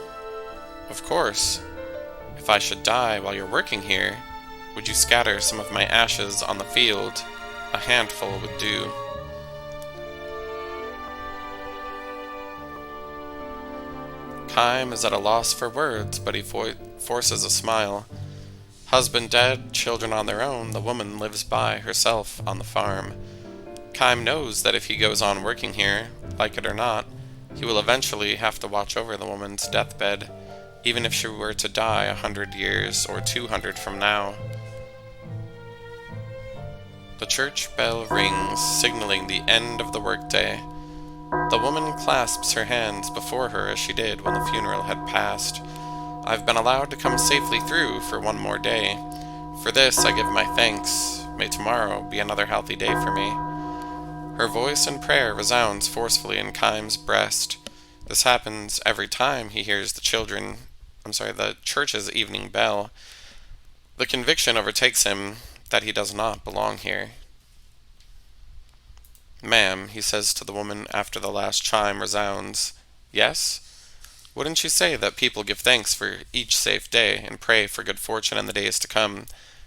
Of course. If I should die while you're working here, would you scatter some of my ashes on the field? A handful would do. Kime is at a loss for words, but he forces a smile. Husband dead, children on their own, the woman lives by herself on the farm. Kime knows that if he goes on working here, like it or not, he will eventually have to watch over the woman's deathbed, even if she were to die 100 years or 200 from now. The church bell rings, signaling the end of the workday. The woman clasps her hands before her as she did when the funeral had passed. I've been allowed to come safely through for one more day. For this I give my thanks. May tomorrow be another healthy day for me. Her voice in prayer resounds forcefully in Kime's breast. This happens every time he hears the church's evening bell. The conviction overtakes him that he does not belong here. Ma'am, he says to the woman after the last chime resounds. Yes? Wouldn't you say that people give thanks for each safe day and pray for good fortune in the days to come,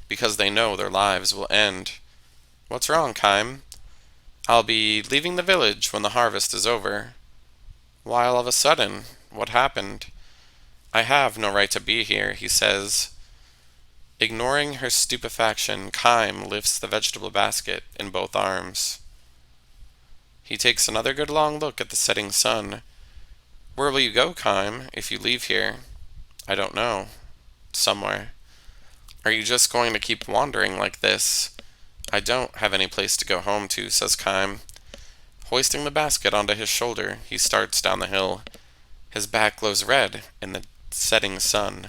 because they know their lives will end? What's wrong, Kime? I'll be leaving the village when the harvest is over. Why all of a sudden? What happened? I have no right to be here, he says. Ignoring her stupefaction, Kime lifts the vegetable basket in both arms. He takes another good long look at the setting sun. Where will you go, Kime, if you leave here? I don't know. Somewhere. Are you just going to keep wandering like this? I don't have any place to go home to, says Kime. Hoisting the basket onto his shoulder, he starts down the hill. His back glows red in the setting sun.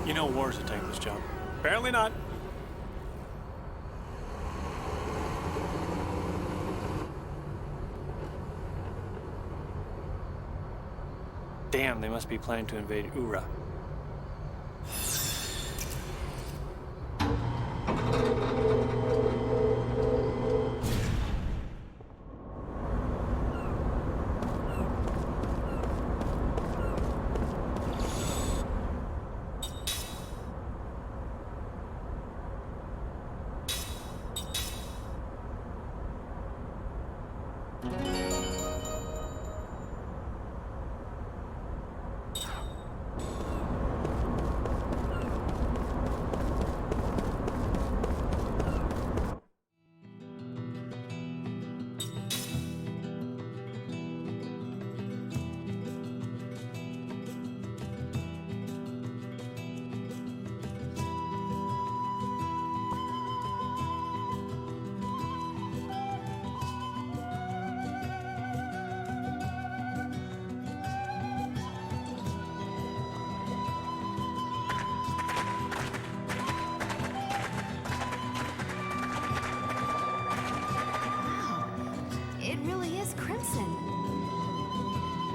You know war's a thankless job. Apparently not. Damn, they must be planning to invade Ura.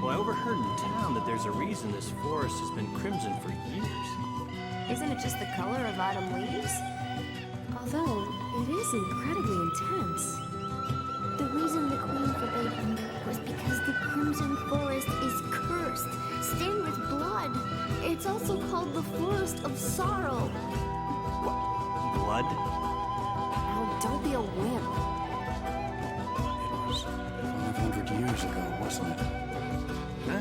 Well, I overheard in town that there's a reason this forest has been crimson for years. Isn't it just the color of autumn leaves? Although, it is incredibly intense. The reason the Queen forbade hunger was because the Crimson Forest is cursed, stained with blood. It's also called the Forest of Sorrow. Blood? Oh, don't be a wimp. It was 500 years ago, wasn't it? Huh?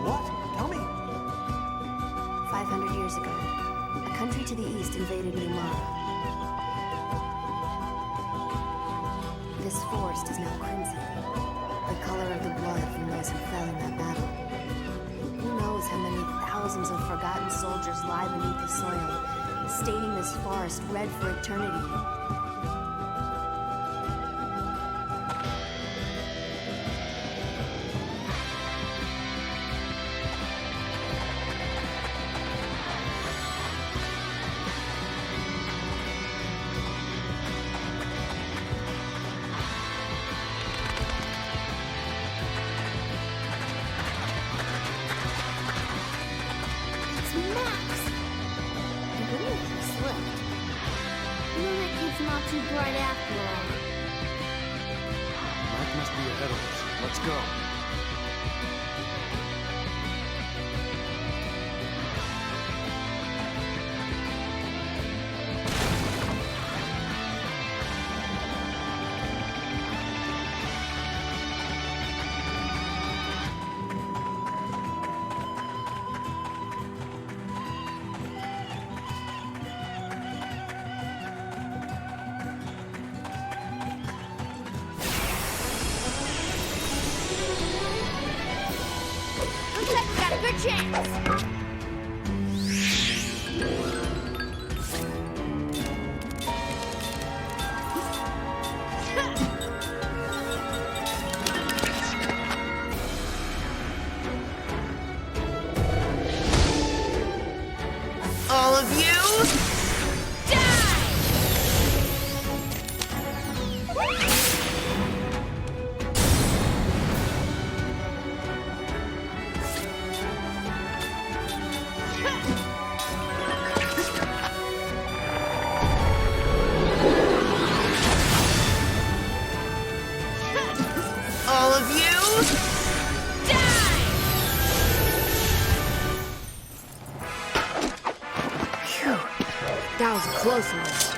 What? Tell me. 500 years ago, a country to the east invaded Numara. This forest is now crimson, the color of the blood from those who fell in that battle. Who knows how many thousands of forgotten soldiers lie beneath the soil, staining this forest red for eternity. Not too bright after all. Mike must be ahead of us. Let's go. Good chance! All of you, die! closely.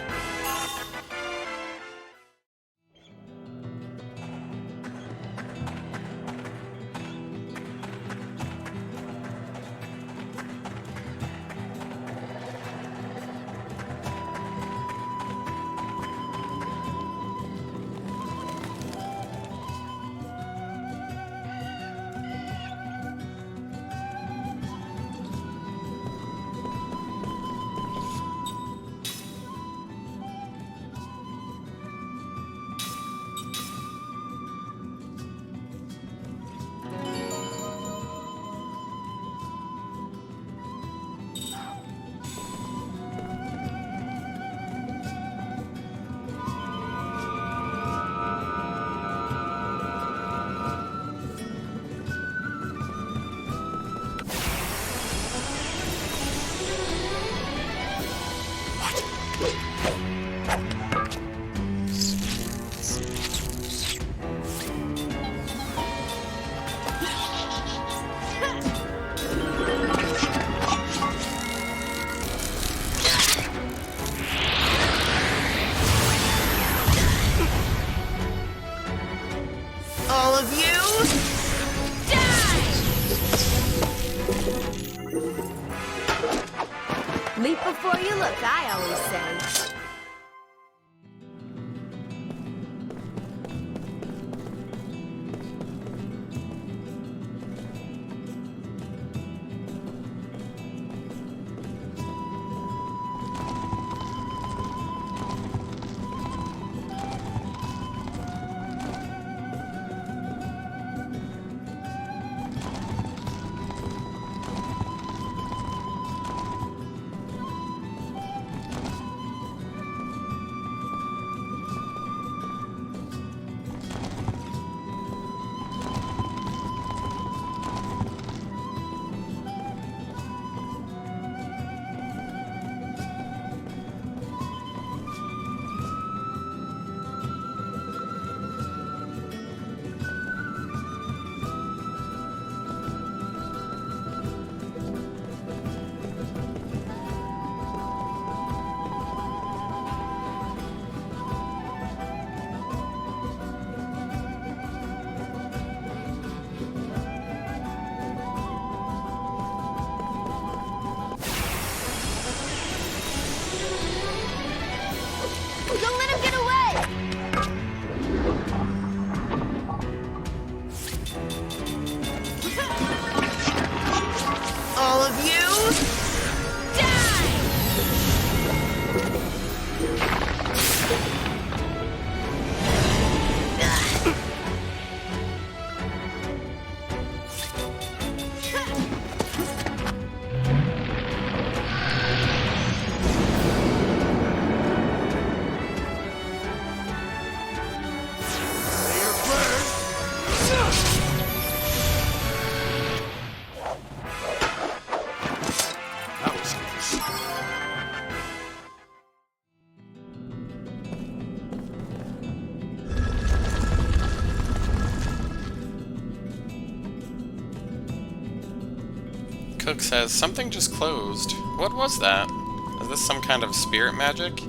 All of you, die! Leap before you look, I always say. Don't let him get away! All of you, die! Cook says, something just closed. What was that? Is this some kind of spirit magic?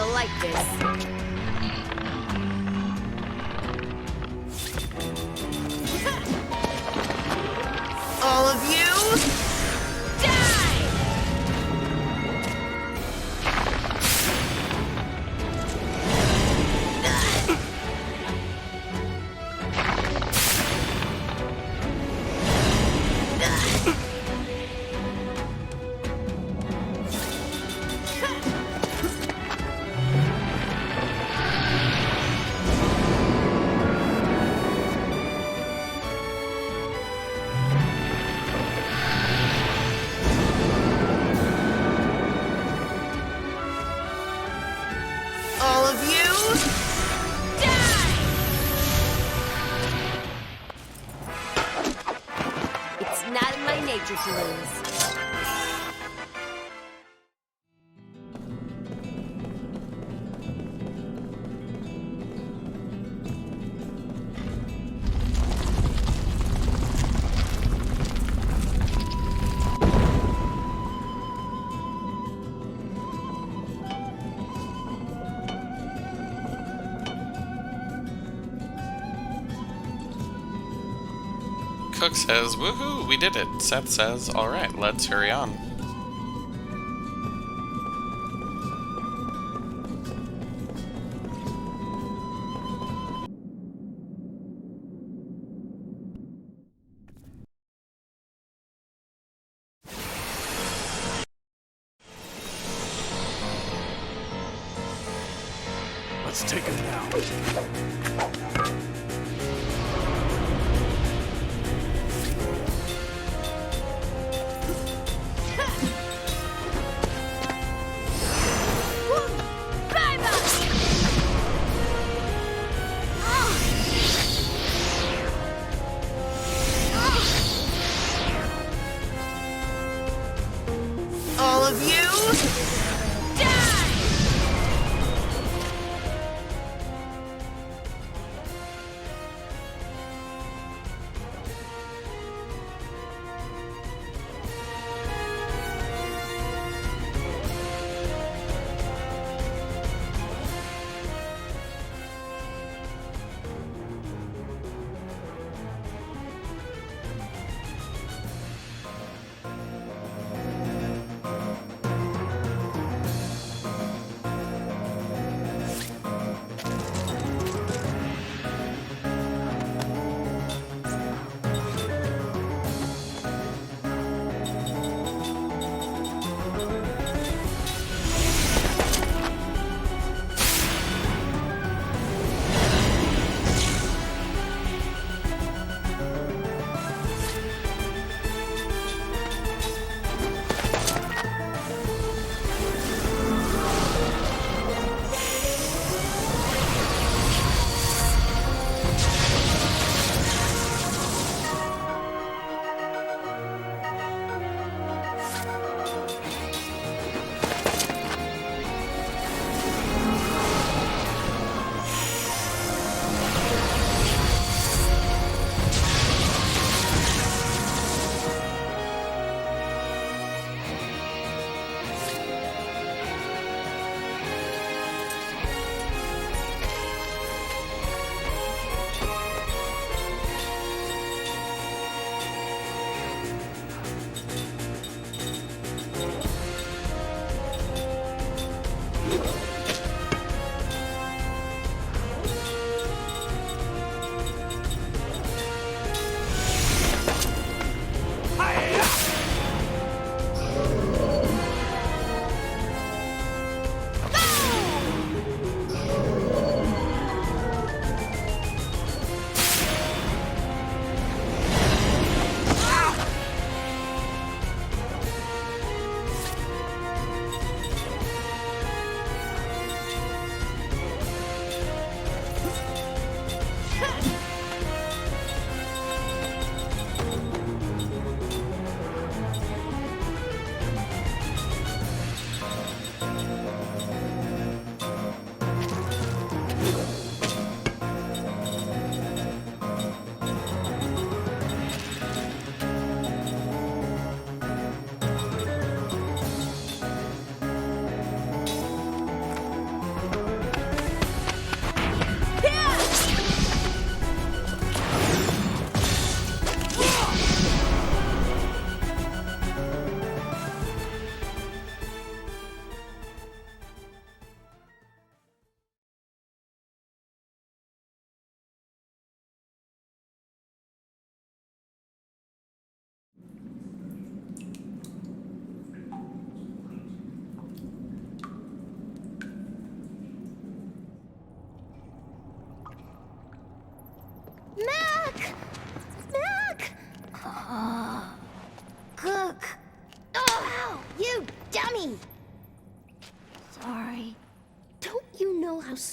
you'll like this. All of you, die! All of you, die! It's not in my nature to lose. Cook says, woohoo, we did it. Seth says, alright, let's hurry on. Let's take him now. All of you, die!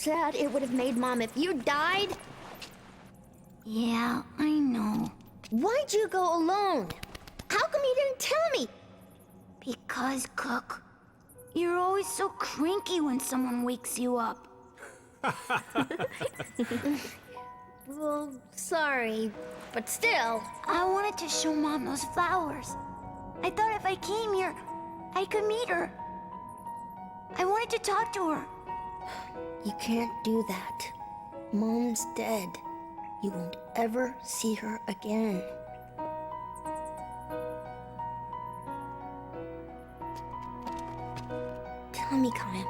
sad it would have made Mom if you died? Yeah, I know. Why'd you go alone? How come you didn't tell me? Because, Cook, you're always so cranky when someone wakes you up. Well, sorry, but still. I wanted to show Mom those flowers. I thought if I came here, I could meet her. I wanted to talk to her. You can't do that. Mom's dead. You won't ever see her again. Tell me, Kyle,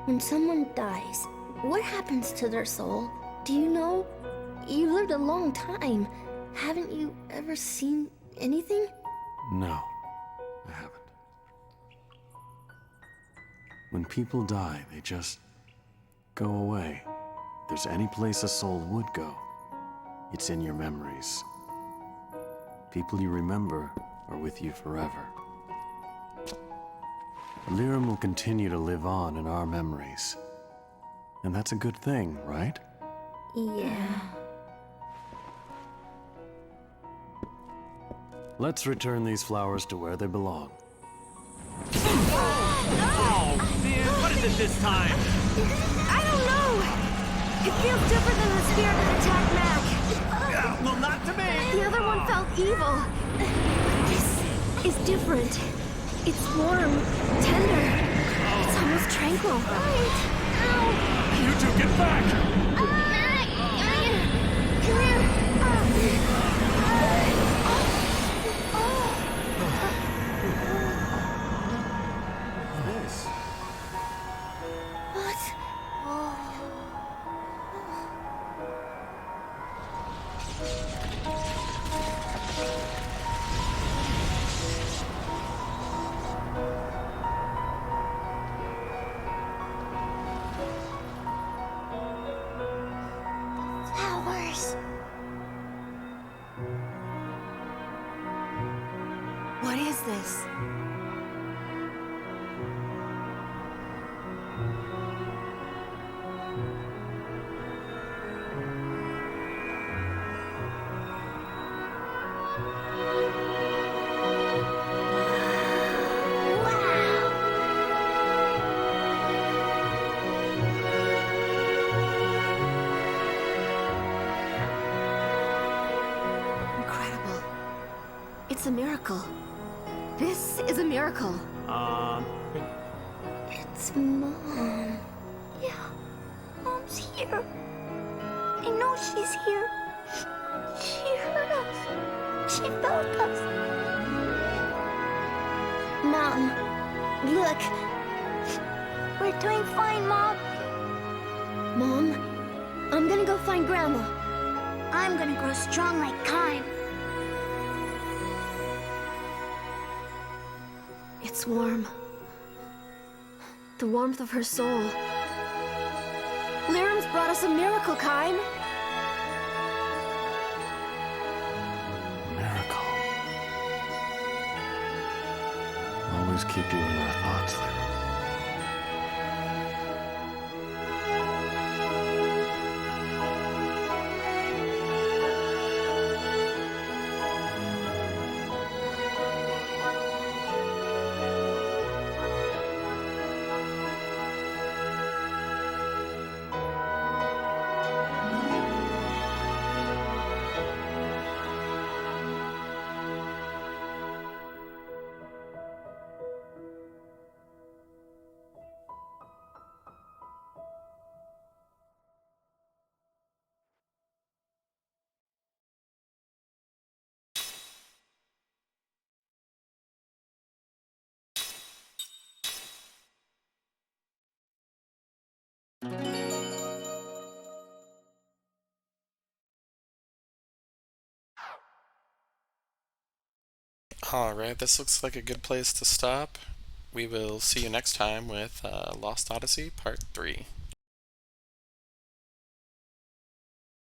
when someone dies, what happens to their soul? Do you know? You lived a long time. Haven't you ever seen anything? No, I haven't. When people die, they just go away. If there's any place a soul would go, it's in your memories. People you remember are with you forever. Lyrum will continue to live on in our memories. And that's a good thing, right? Yeah. Let's return these flowers to where they belong. Oh, man, what is it this time? I don't know. It feels different than the spirit that attacked Mac. Well, not to me. The other one felt evil. This is different. It's warm, tender. It's almost tranquil. Right. Ow. You two, get back! Come here. What? Flowers. What is this? Incredible. It's a miracle. This is a miracle. It's Mom. Yeah, Mom's here. I know she's here. She heard us. She felt us. Mom, look. We're doing fine, Mom. Mom, I'm gonna go find Grandma. I'm gonna grow strong like Kime. It's warm. The warmth of her soul. Lyrum's brought us a miracle, Kime. Miracle. Always keep you in our thoughts, Lyra. Alright, this looks like a good place to stop. We will see you next time with Lost Odyssey Part 3.